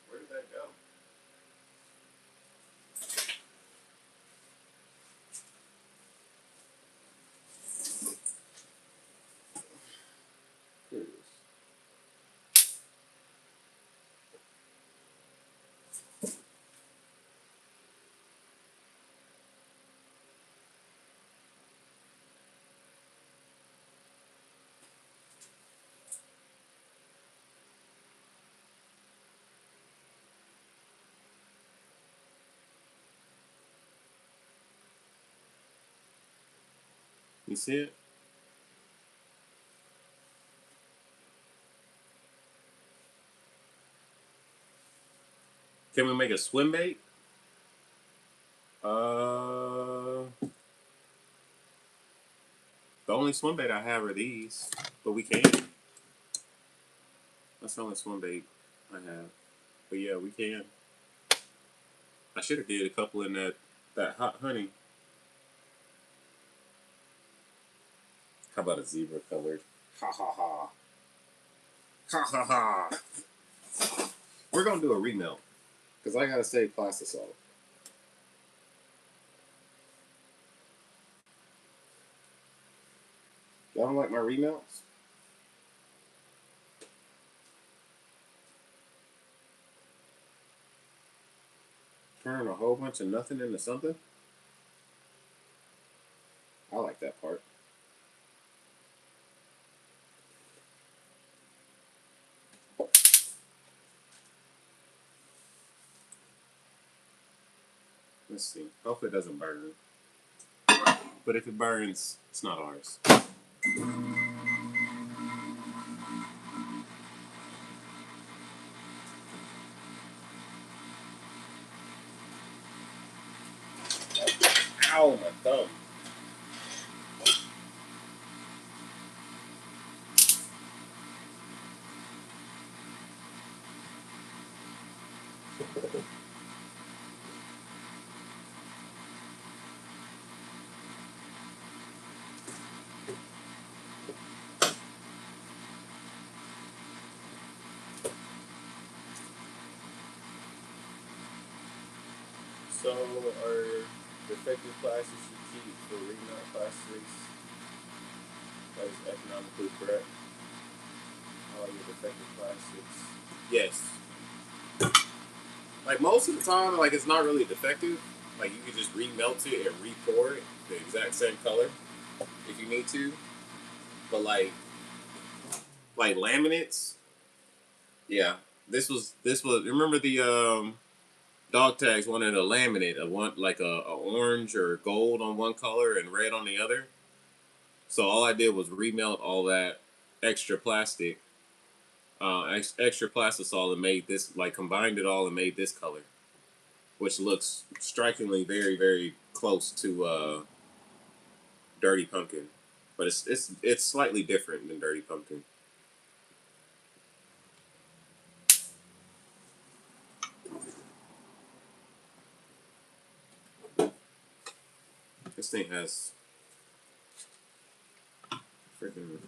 Where did that go? Here it is. You see it? Can we make a swim bait? The only swim bait I have are these, but we can. That's the only swim bait I have. But yeah, we can. I should have did a couple in that hot honey. How about a zebra colored? Ha ha ha. Ha ha ha. We're gonna do a remelt because I gotta save plastisol. Y'all don't like my remelts? Turn a whole bunch of nothing into something? I like that part. Let's see. Hopefully it doesn't burn. But if it burns, it's not ours. Ow, my thumb. So, are defective plastics you keep for remount plastics that is economically correct? All your defective plastics. Yes. Like most of the time, like it's not really defective. Like you can just remelt it and re-pour it the exact same color if you need to. But like laminates, yeah. This was remember the dog tags wanted a laminate, a one like a orange or gold on one color and red on the other. So all I did was remelt all that extra plastic, extra plastisol and made this like combined it all and made this color, which looks strikingly very close to Dirty Pumpkin, but it's slightly different than Dirty Pumpkin. This thing has freaking.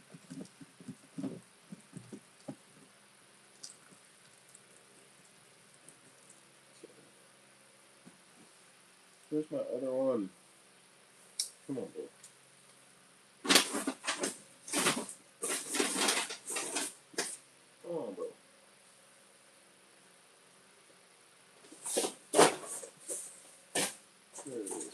Where's my other one? Come on, bro. Come on, bro. There it is.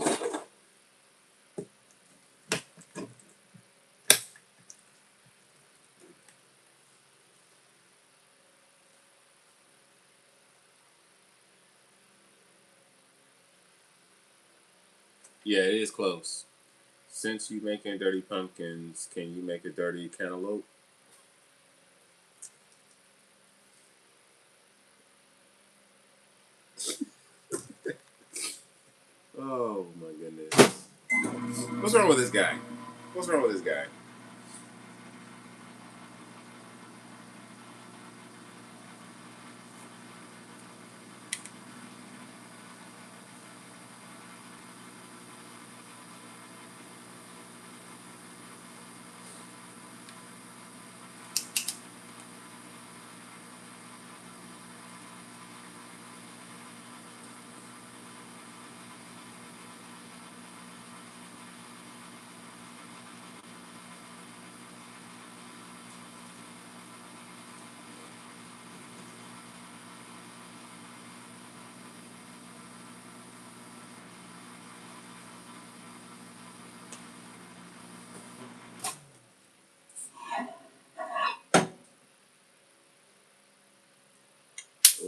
Yeah, it is close. Since you making dirty pumpkins, can you make a dirty cantaloupe? Oh my goodness. What's wrong with this guy? What's wrong with this guy?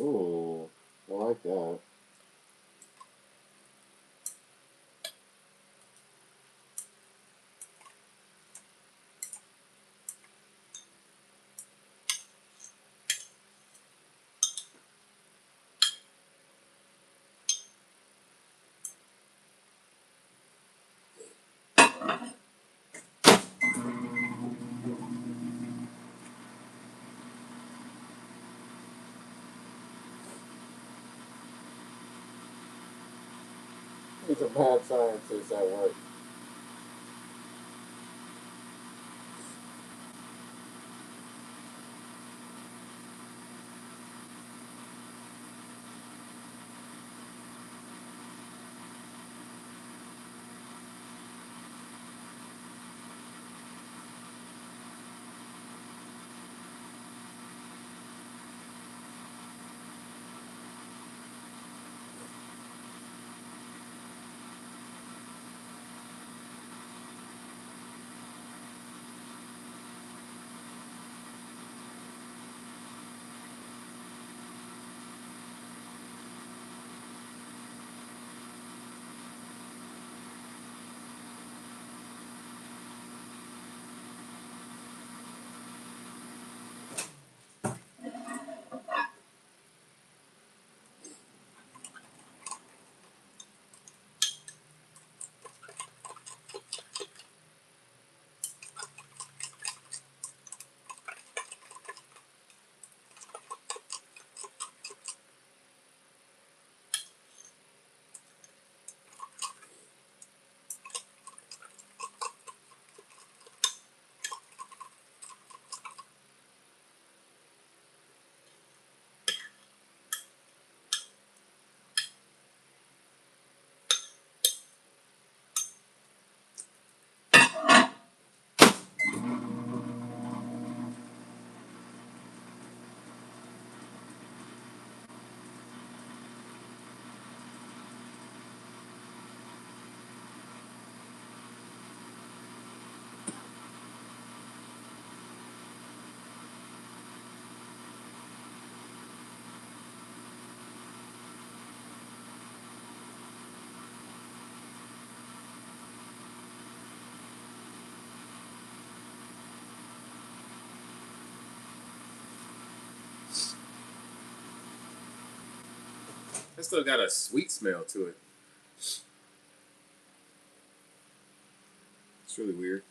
Oh, I like that. He's a mad scientist at work. It still got a sweet smell to it. It's really weird.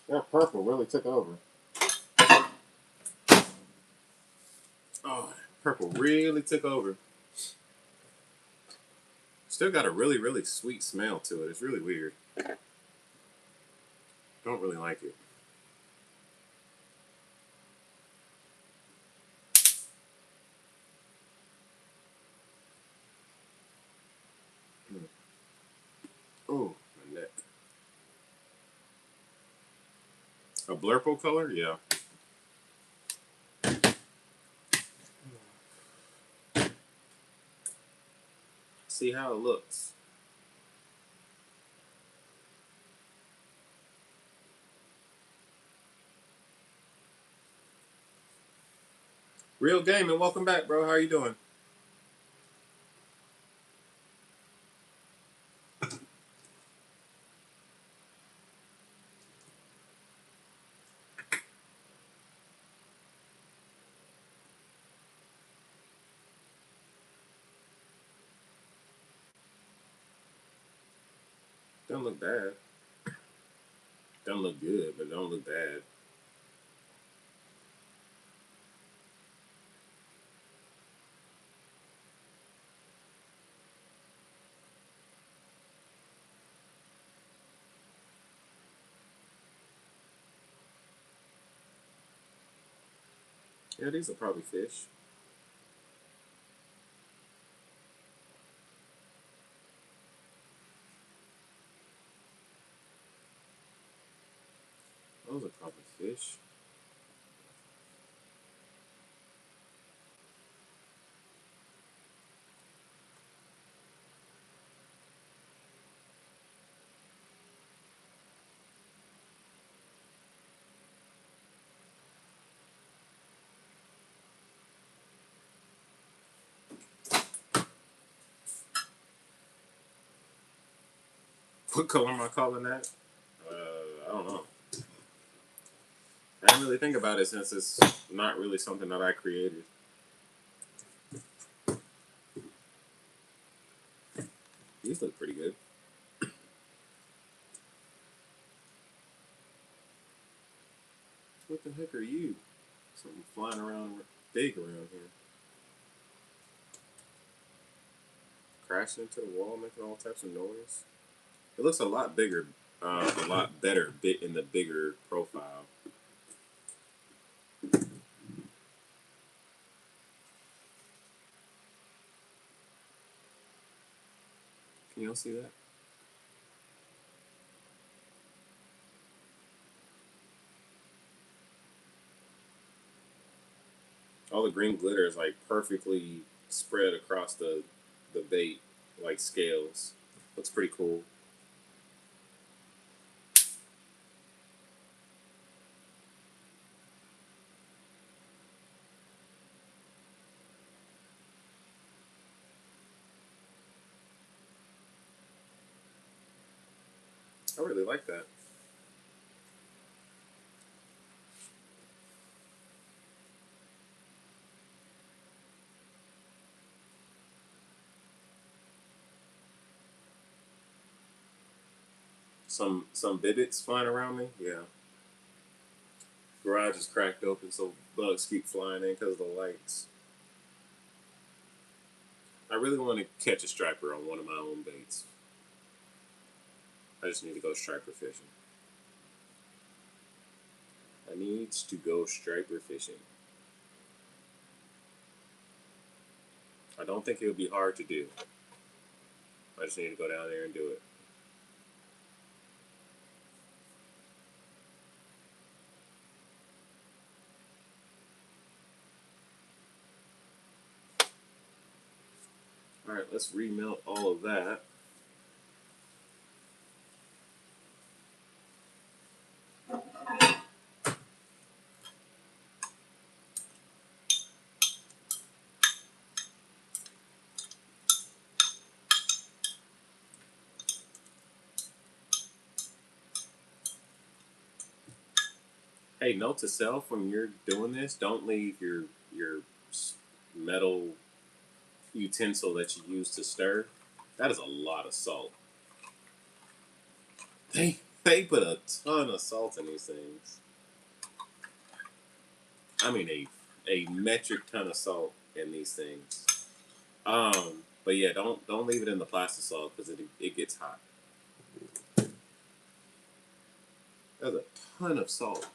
That purple really took over. Oh, purple really took over. Still got a really, really sweet smell to it. It's really weird. Don't really like it. Oh, my neck. A blurple color? Yeah. See how it looks. Real Gaming, welcome back, bro. How you doing? Don't look bad. Don't look good, but don't look bad. Yeah, these are probably fish. Those are probably fish. What color am I calling that? I don't know. I didn't really think about it since it's not really something that I created. These look pretty good. What the heck are you? Something flying around big around here. Crashing into the wall, making all types of noise. It looks a lot bigger, a lot better bit in the bigger profile. Can y'all see that? All the green glitter is like perfectly spread across the bait, like scales. Looks pretty cool. I really like that. Some bibbits flying around me. Yeah. Garage is cracked open, so bugs keep flying in because of the lights. I really want to catch a striper on one of my own baits. I just need to go striper fishing. I need to go striper fishing. I don't think it'll be hard to do. I just need to go down there and do it. All right, let's remelt all of that. Hey, note to self: when you're doing this, don't leave your metal utensil that you use to stir. That is a lot of salt. They put a ton of salt in these things. I mean a metric ton of salt in these things. But yeah, don't leave it in the plastic salt because it gets hot. There's a ton of salt.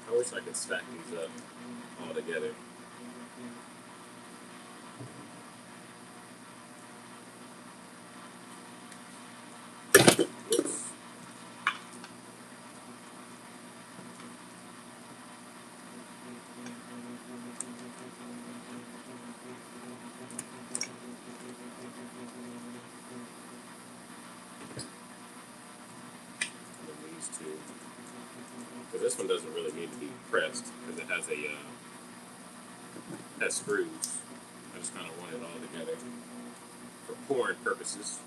I wish I could stack these up all together. Oops. And these two. Because this one doesn't really need to be pressed because it has has screws. I just kind of want it all together for pouring purposes.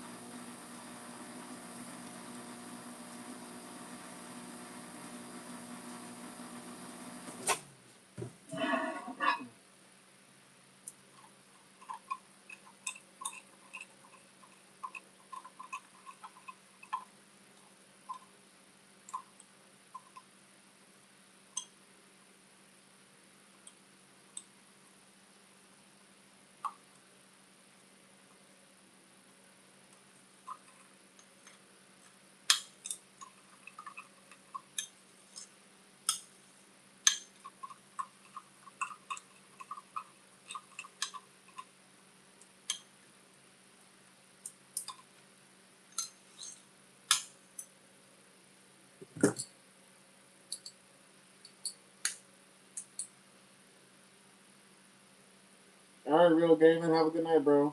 All right, Real Gaming. Have a good night, bro.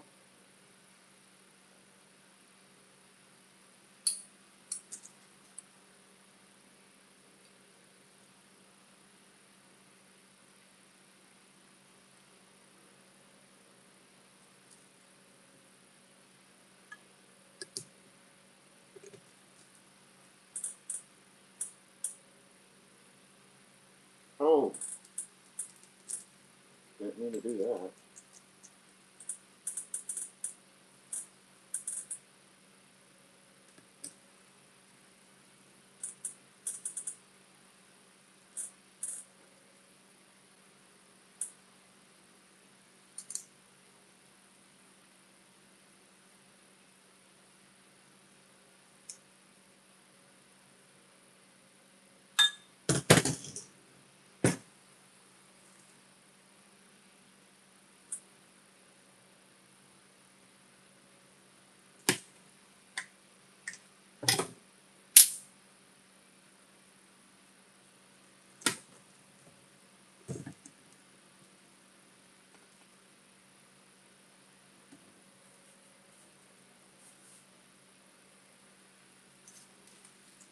Oh, didn't mean to do that.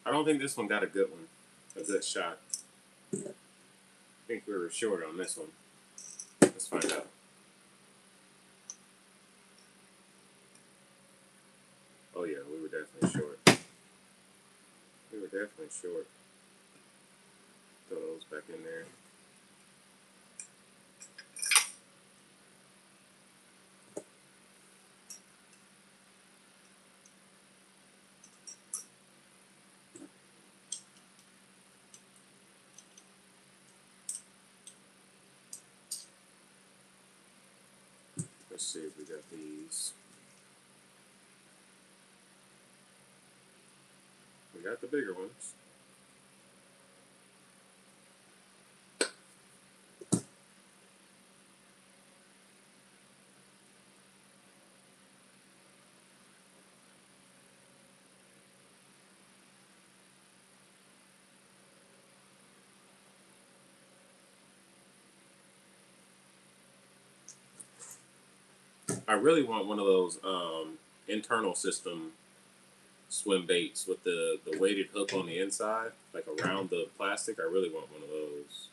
I don't think this one got a good one. A good shot. I think we were short on this one. Let's find out. Oh yeah, we were definitely short. We were definitely short. Throw those back in there. Let's see if we got these. We got the bigger ones. I really want one of those internal system swim baits with the weighted hook on the inside, like around the plastic. I really want one of those.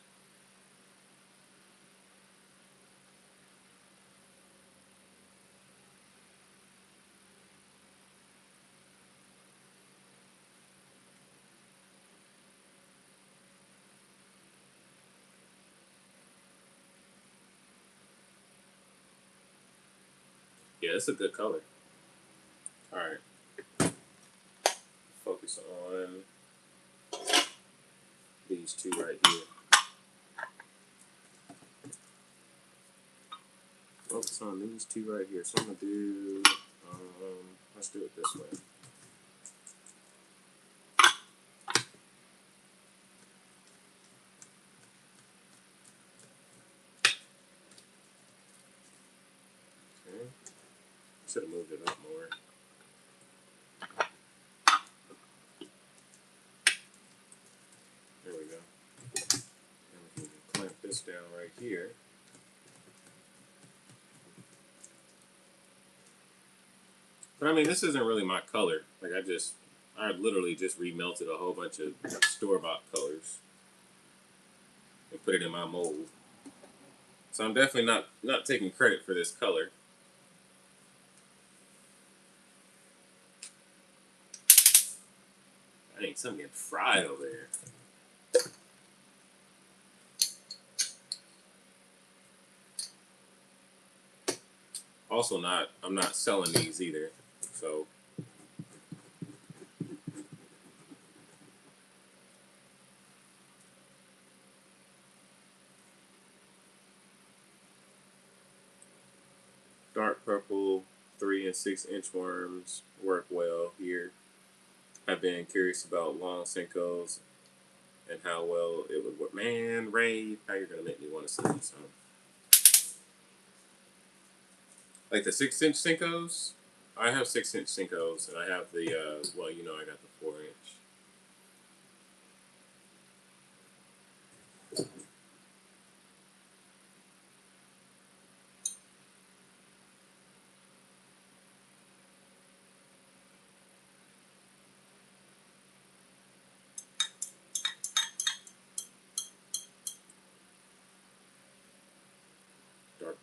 Yeah, it's a good color. All right, focus on these two right here. Focus on these two right here. So I'm gonna do. Let's do it this way. Okay. Should have moved it up more. There we go. And we can clamp this down right here. But I mean, this isn't really my color. Like I literally just remelted a whole bunch of store-bought colors and put it in my mold. So I'm definitely not taking credit for this color. I think something getting fried over there. Also, I'm not selling these either. So dark purple 3 and 6 inch worms work well here. I've been curious about long Senkos and how well it would work. Man, Ray, how you're gonna make me want to see these? Like the 6 inch Senkos. I have 6 inch Senkos, and I have the well, you know, I got the 4 inch.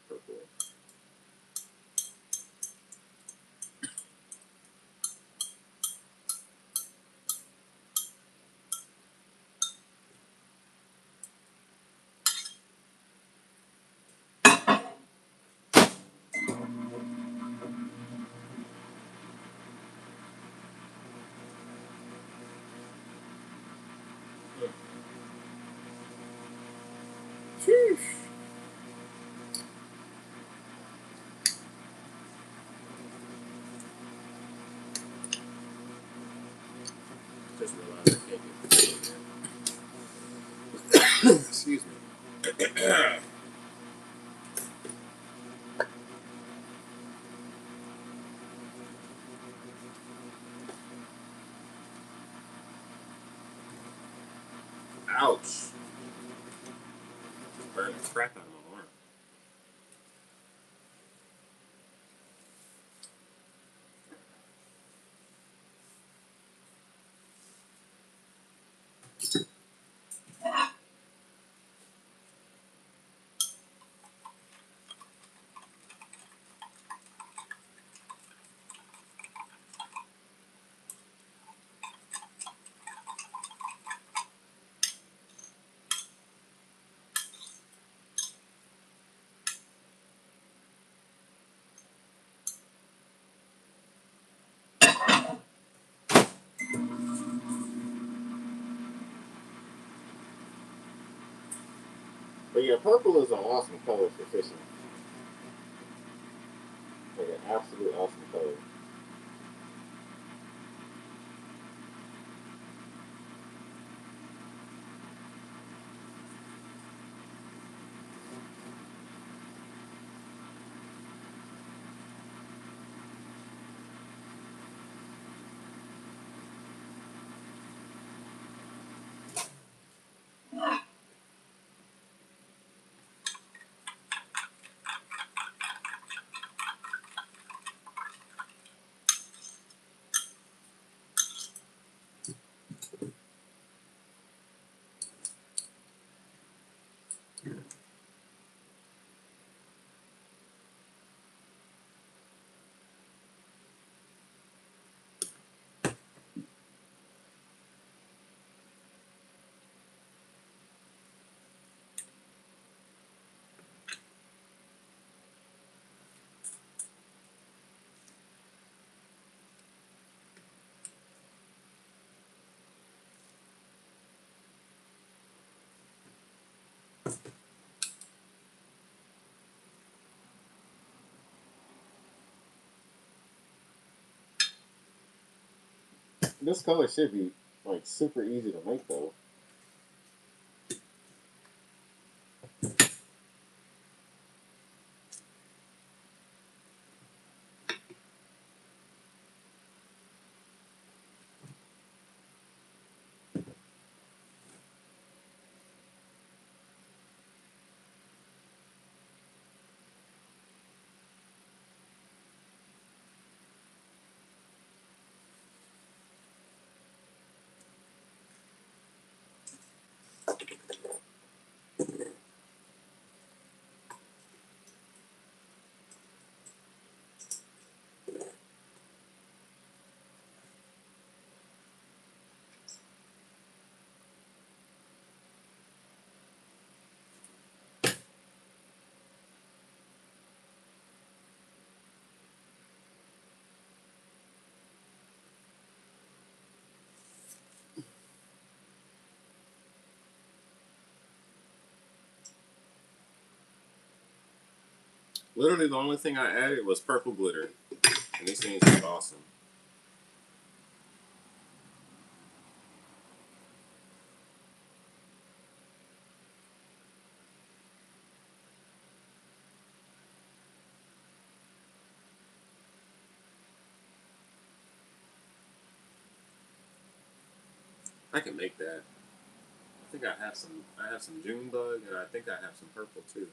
purple. Sheesh. Just realized I can't get the excuse me. Ouch. Burn the crap out of my arm. But yeah, purple is an awesome color for fishing. Like an absolute awesome color. This color should be like super easy to make though. Literally, the only thing I added was purple glitter, and these things look awesome. I can make that. I think I have some. I have some June bug, and I think I have some purple too.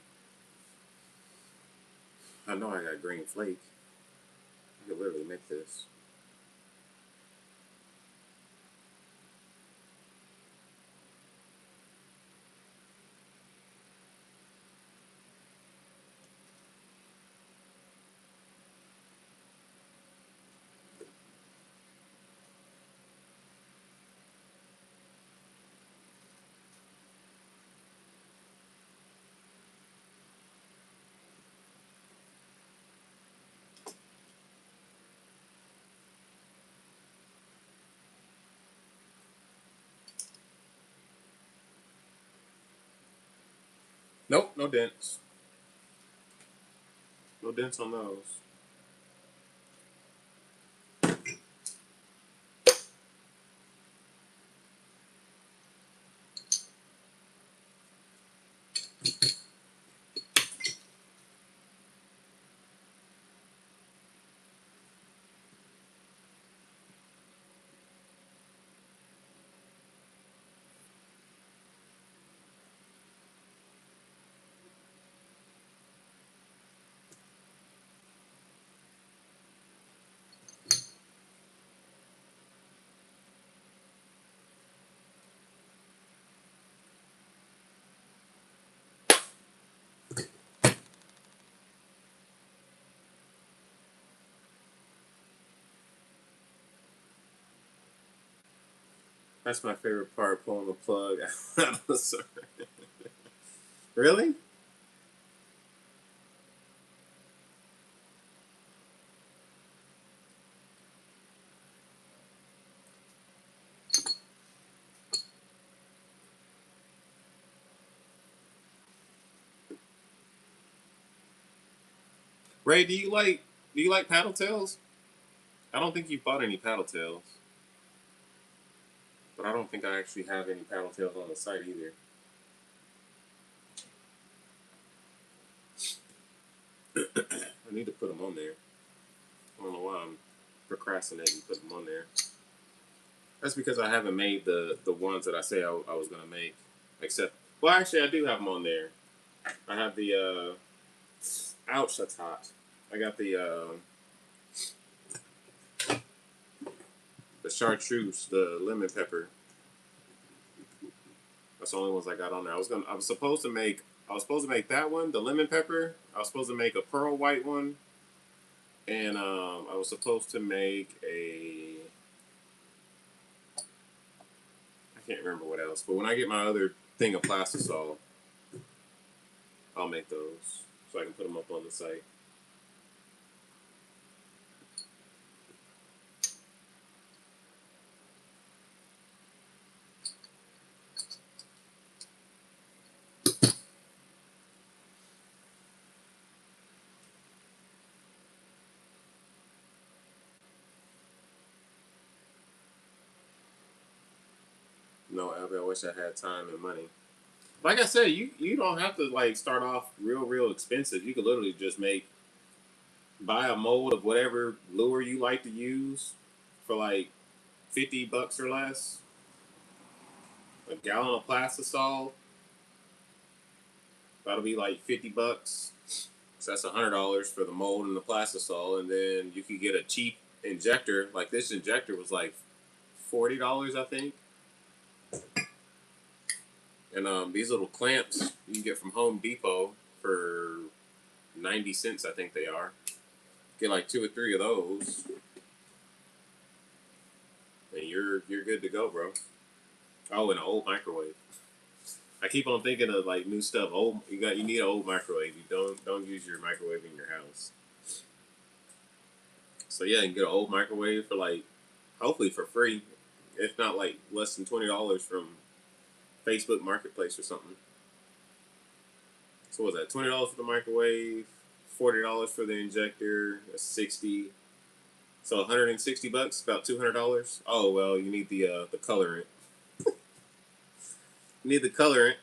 I know I got green flake. I could literally make this. Nope, no dents. No dents on those. That's my favorite part, pulling the plug out of the circuit. Really? Ray, do you like paddle tails? I don't think you bought any paddle tails, but I don't think I actually have any paddle tails on the site either. I need to put them on there. I don't know why I'm procrastinating putting them on there. That's because I haven't made the ones that I say I was gonna make. Except, well, actually, I do have them on there. I have the ouch, that's hot. I got the chartreuse, the lemon pepper. That's the only ones I got on there. I was supposed to make that one, the lemon pepper. I was supposed to make a pearl white one, and I was supposed to make a, I can't remember what else. But when I get my other thing of plastisol, I'll make those so I can put them up on the site. No, Albie, I wish I had time and money. Like I said, you don't have to like start off real expensive. You could literally just buy a mold of whatever lure you like to use for like $50 or less. A gallon of plastisol, that'll be like $50. So that's $100 for the mold and the plastisol, and then you could get a cheap injector. Like this injector was like $40, I think. And these little clamps you can get from Home Depot for 90 cents, I think they are. Get like two or three of those, and you're good to go, bro. Oh, and an old microwave. I keep on thinking of like new stuff. Old, you need an old microwave. You don't use your microwave in your house. So yeah, you can get an old microwave for like hopefully for free, if not like less than $20 from Facebook Marketplace or something. So what was that, $20 for the microwave, $40 for the injector, that's 60. So $160, about $200. Oh well, you need the colorant. You need the colorant.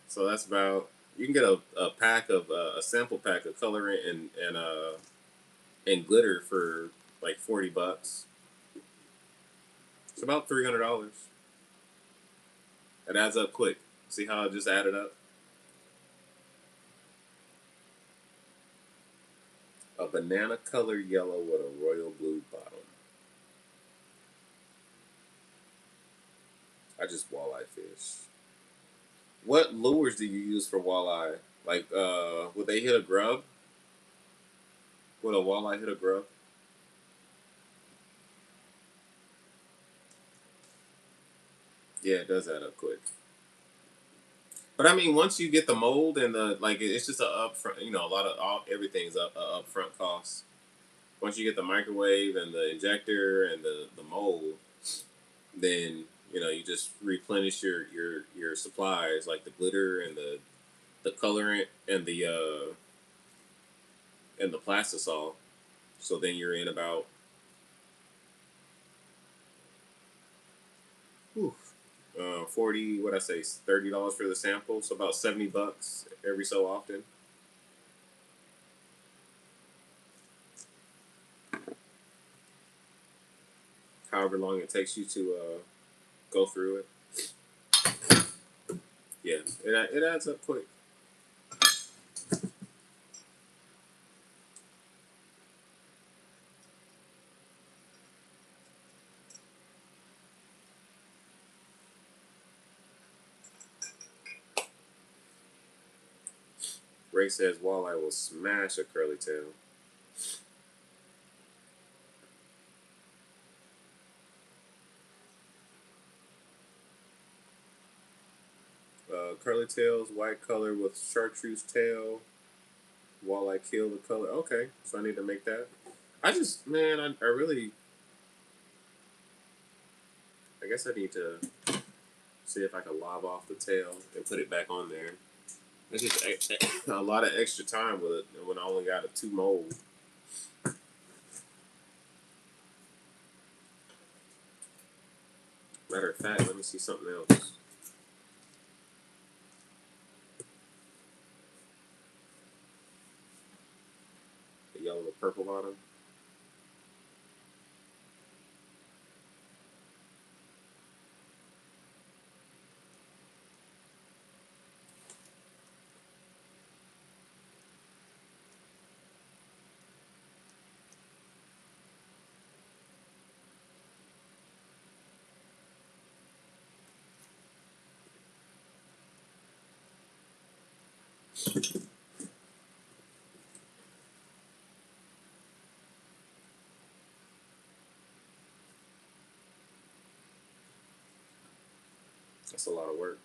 So that's about, you can get a pack of a sample pack of colorant and glitter for like $40. It's about $300. It adds up quick. See how it just added up? A banana color yellow with a royal blue bottom. I just walleye fish. What lures do you use for walleye? Like, would they hit a grub? Would a walleye hit a grub? Yeah, it does add up quick. But I mean, once you get the mold and the like, it's just a upfront. A lot of everything's a upfront cost. Once you get the microwave and the injector and the mold, then you just replenish your supplies like the glitter and the colorant and the plastisol. So then you're in about whew, 40. What I say, $30 for the sample. So about $70 every so often. However long it takes you to go through it. Yeah, it adds up quick. Ray says walleye will smash a curly tail. Curly tails, white color with chartreuse tail. Walleye kill the color. Okay, so I need to make that. I just, man, I really, I guess I need to see if I can lob off the tail and put it back on there. It's just a lot of extra time with it when I only got a 2 mold. Matter of fact, let me see something else. The yellow with purple bottom. That's a lot of work.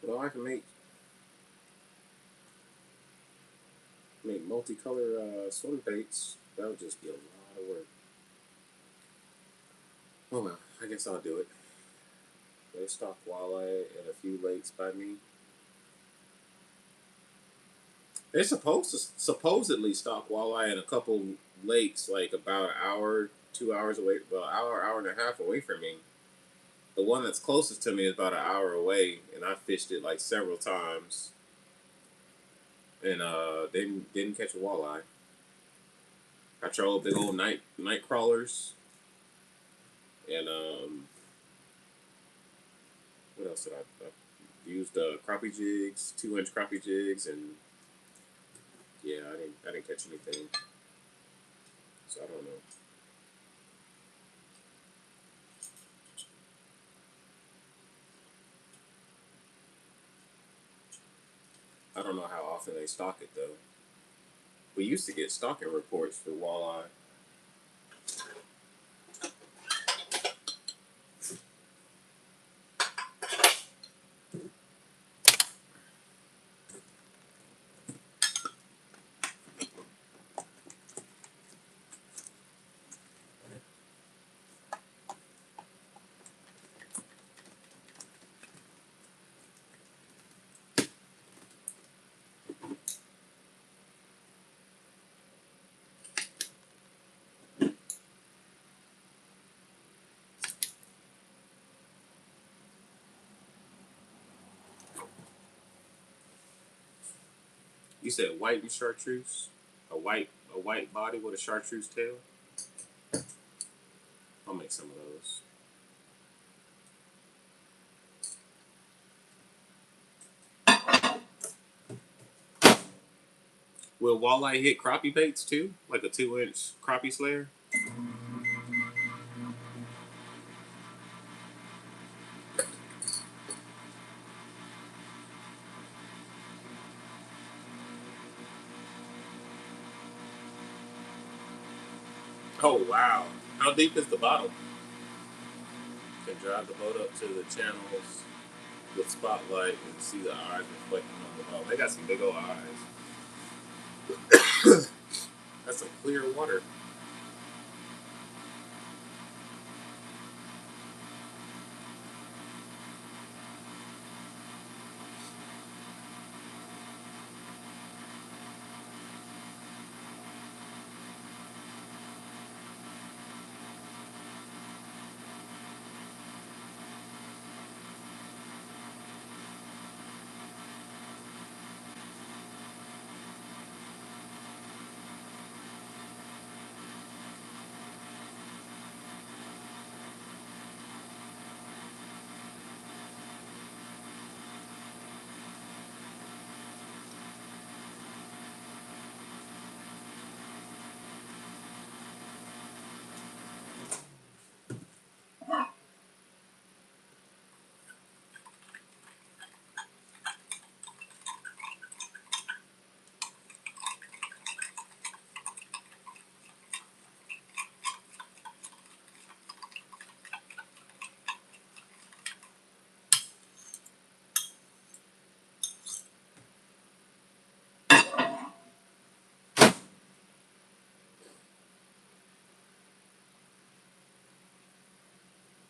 Well, I can make multicolor swim baits. That would just be a lot of work. Oh well, I guess I'll do it. They stock walleye at a few lakes by me. They're supposed to supposedly stock walleye in a couple lakes, like about an hour, 2 hours away, well, hour and a half away from me. The one that's closest to me is about an hour away, and I fished it like several times, and didn't catch a walleye. I trolled big old night crawlers, and what else did I used crappie jigs, 2-inch crappie jigs, and yeah, I didn't catch anything, so I don't know. I don't know how often they stock it though. We used to get stocking reports for walleye. You said white and chartreuse, a white A white body with a chartreuse tail. I'll make some of those. Will walleye hit crappie baits too? Like a 2-inch crappie slayer? Oh wow. How deep is the bottom? Can drive the boat up to the channels with spotlight and see the eyes reflecting on the boat. They got some big old eyes. That's some clear water.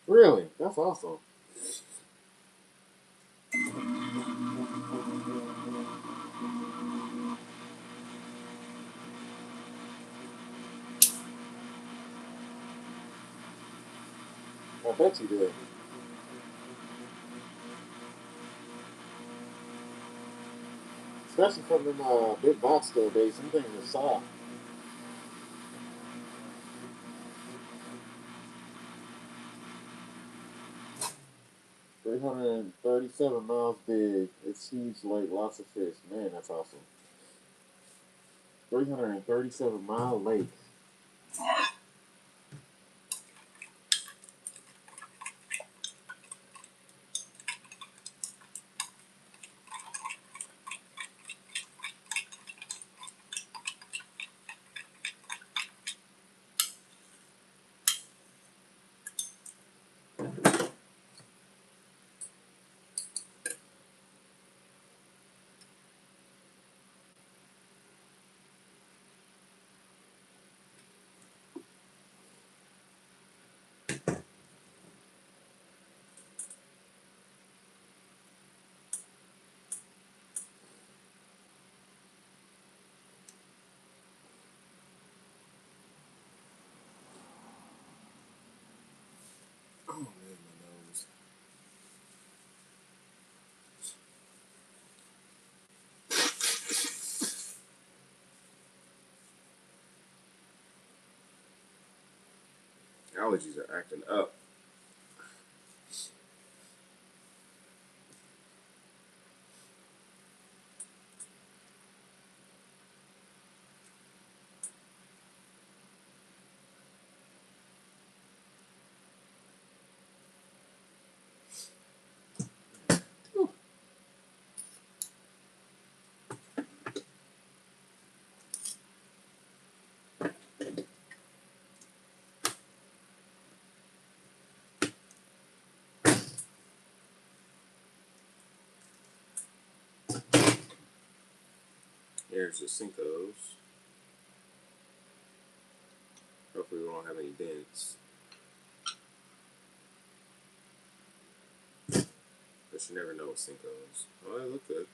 Really? That's awesome. I bet you did. Especially from them big box store days. Some things are soft. 337 miles big. It's huge lake, lots of fish. Man, that's awesome. 337-mile lake. Oh man, my nose. Allergies are acting up. Here's the Cinco's. Hopefully we won't have any dents. But you never know with Cinco's. Oh, they look good.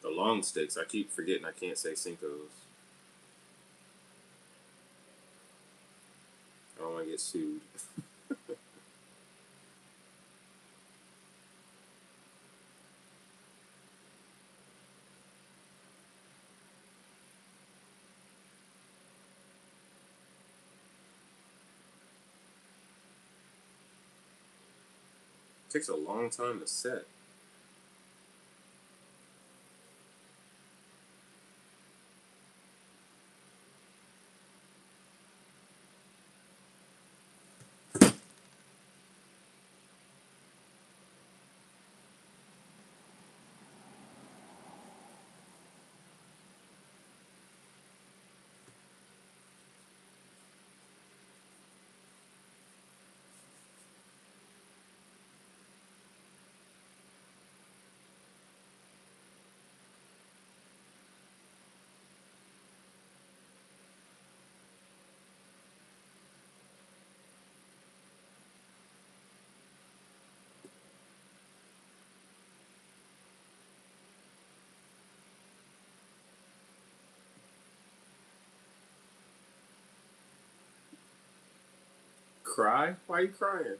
The long sticks, I keep forgetting I can't say Cinco's. get sued. It takes a long time to set. Cry? Why are you crying?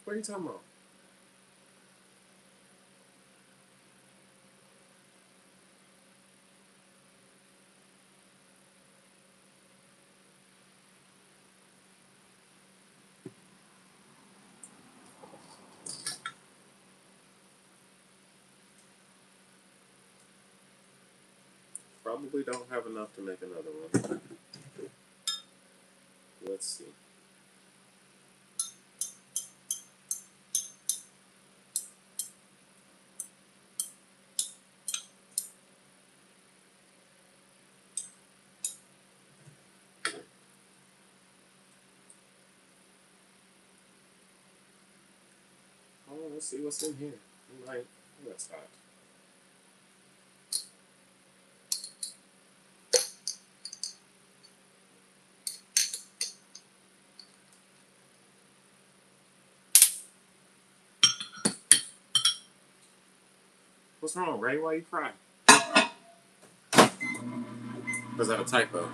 What are you talking about? Probably don't have enough to make another one. Let's see. Oh, let's see what's in here. We might. That's hot. What's wrong, Ray? Why you crying? Was that a typo?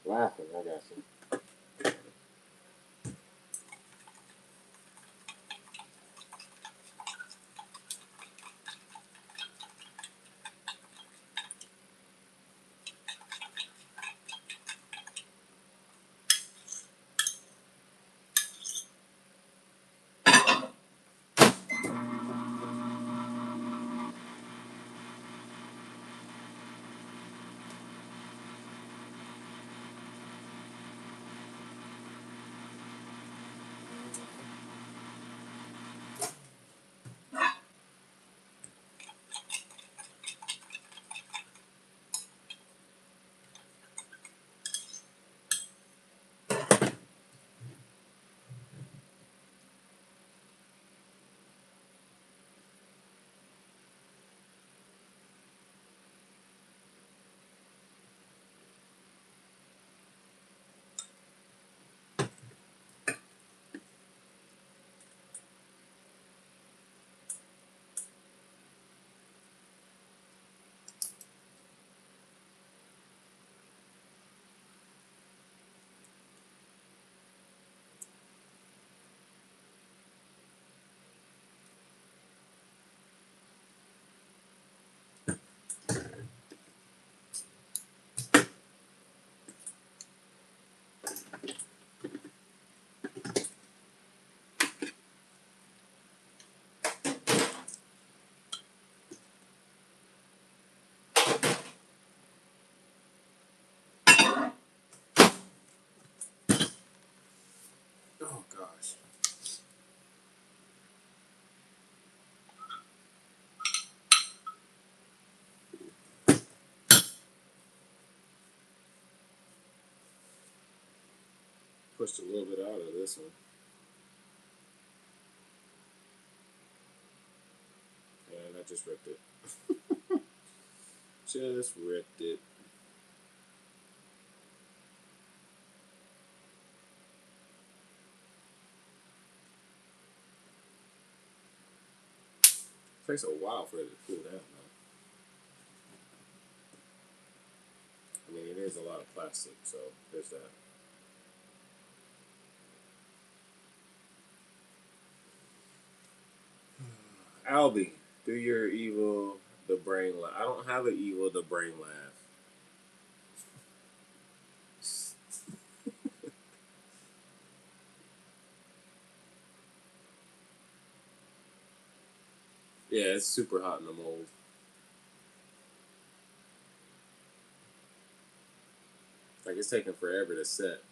Laughing, I got you. Oh gosh. Pushed a little bit out of this one. And I just ripped it. Just ripped it. Takes a while for it to cool down, though. I mean, it is a lot of plastic, so there's that. Albie, do your evil the brain laugh. I don't have an evil the brain laugh. Yeah, it's super hot in the mold. Like it's taking forever to set.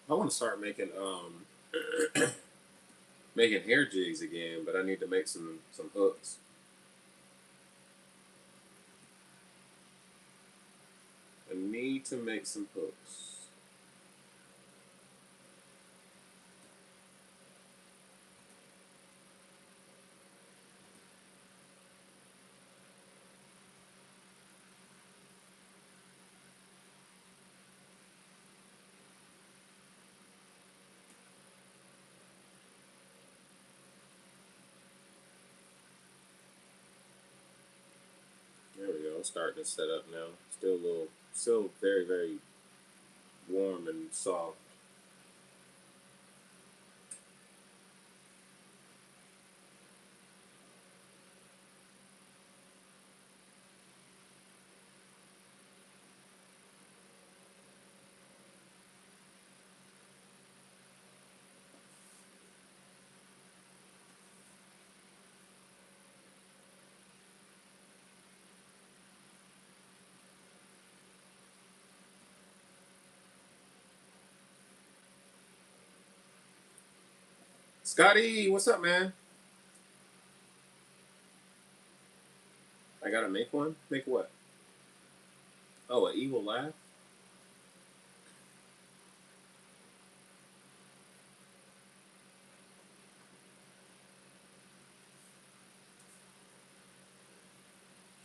I want to start making making hair jigs again, but I need to make some hooks. I need to make some hooks. There we go. I'm starting to set up now. Still a little, still very, very warm and soft. Scotty, what's up, man? I gotta make one. Make what? Oh, an evil laugh.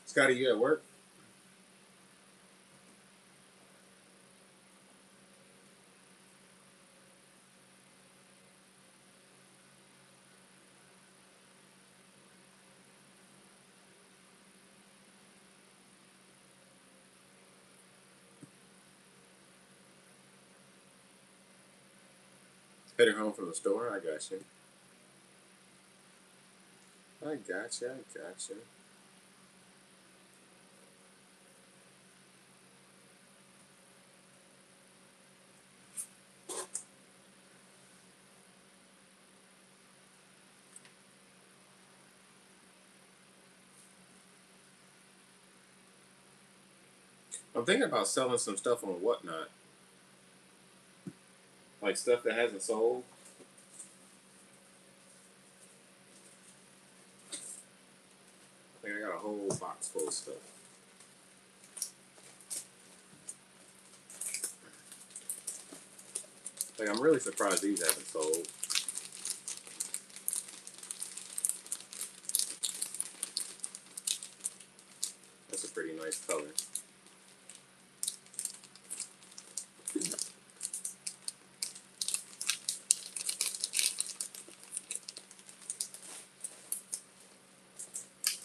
Scotty, you at work? Headed home from the store. I got you. I got you. I got you. I'm thinking about selling some stuff on Whatnot, like stuff that hasn't sold. I think I got a whole box full of stuff. Like I'm really surprised these haven't sold. That's a pretty nice color.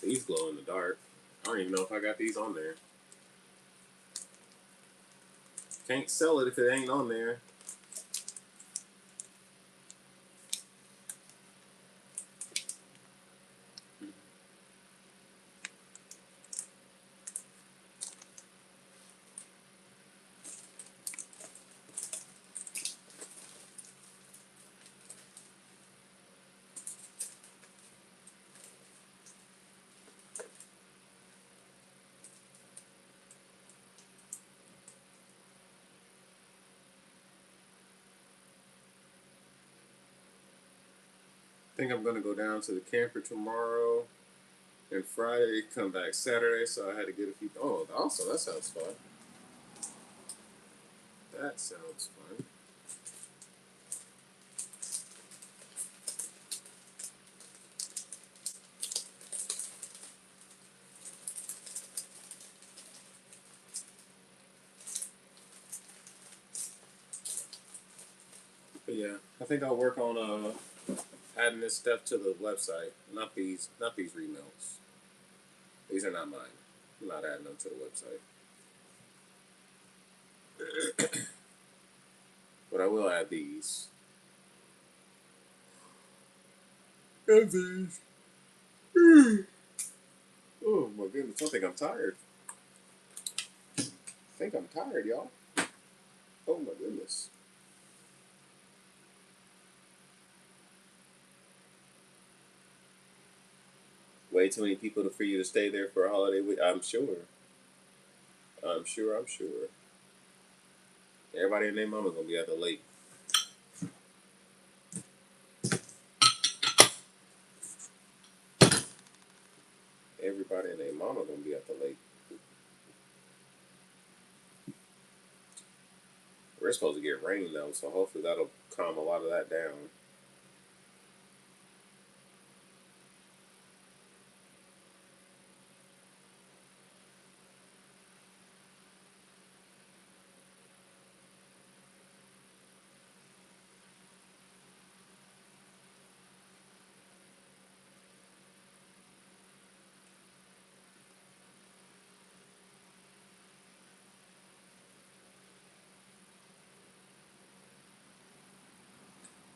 These glow in the dark. I don't even know if I got these on there. Can't sell it if it ain't on there. I think I'm gonna go down to the camper tomorrow and Friday, come back Saturday, so I had to get a few. Oh, also, that sounds fun. That sounds fun. But yeah, I think I'll work on adding this stuff to the website. Not these remelts. These are not mine. I'm not adding them to the website. But I will add these. And these. Oh my goodness, I think I'm tired. I think I'm tired, y'all. Oh my goodness. Way too many people for you to stay there for a holiday week. I'm sure. I'm sure. I'm sure. Everybody and their mama gonna be at the lake. Everybody and their mama gonna be at the lake. We're supposed to get rain though, so hopefully that'll calm a lot of that down.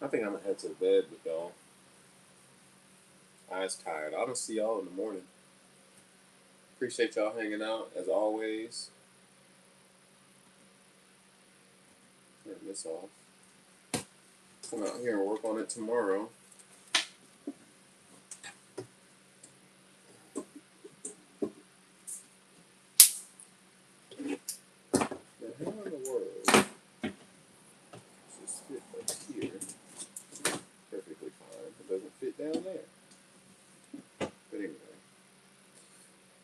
I think I'm gonna head to bed with y'all. Eyes tired. I'm gonna see y'all in the morning. Appreciate y'all hanging out as always. Turn this off. Come out here and work on it tomorrow. The hell in the world? Just fit up here. Perfectly fine. It doesn't fit down there. But anyway.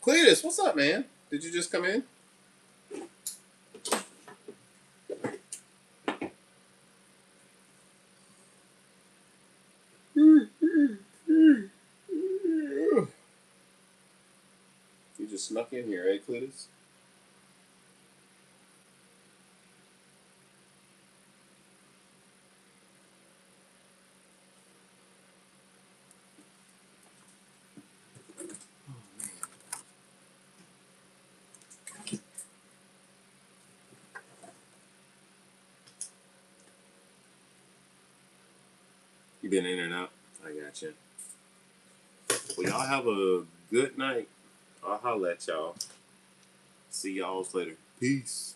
Cletus, what's up, man? Did you just come in? You just snuck in here, eh, Cletus? You been in and out? I got you. Well, y'all have a good night. I'll holler at y'all. See y'all later. Peace.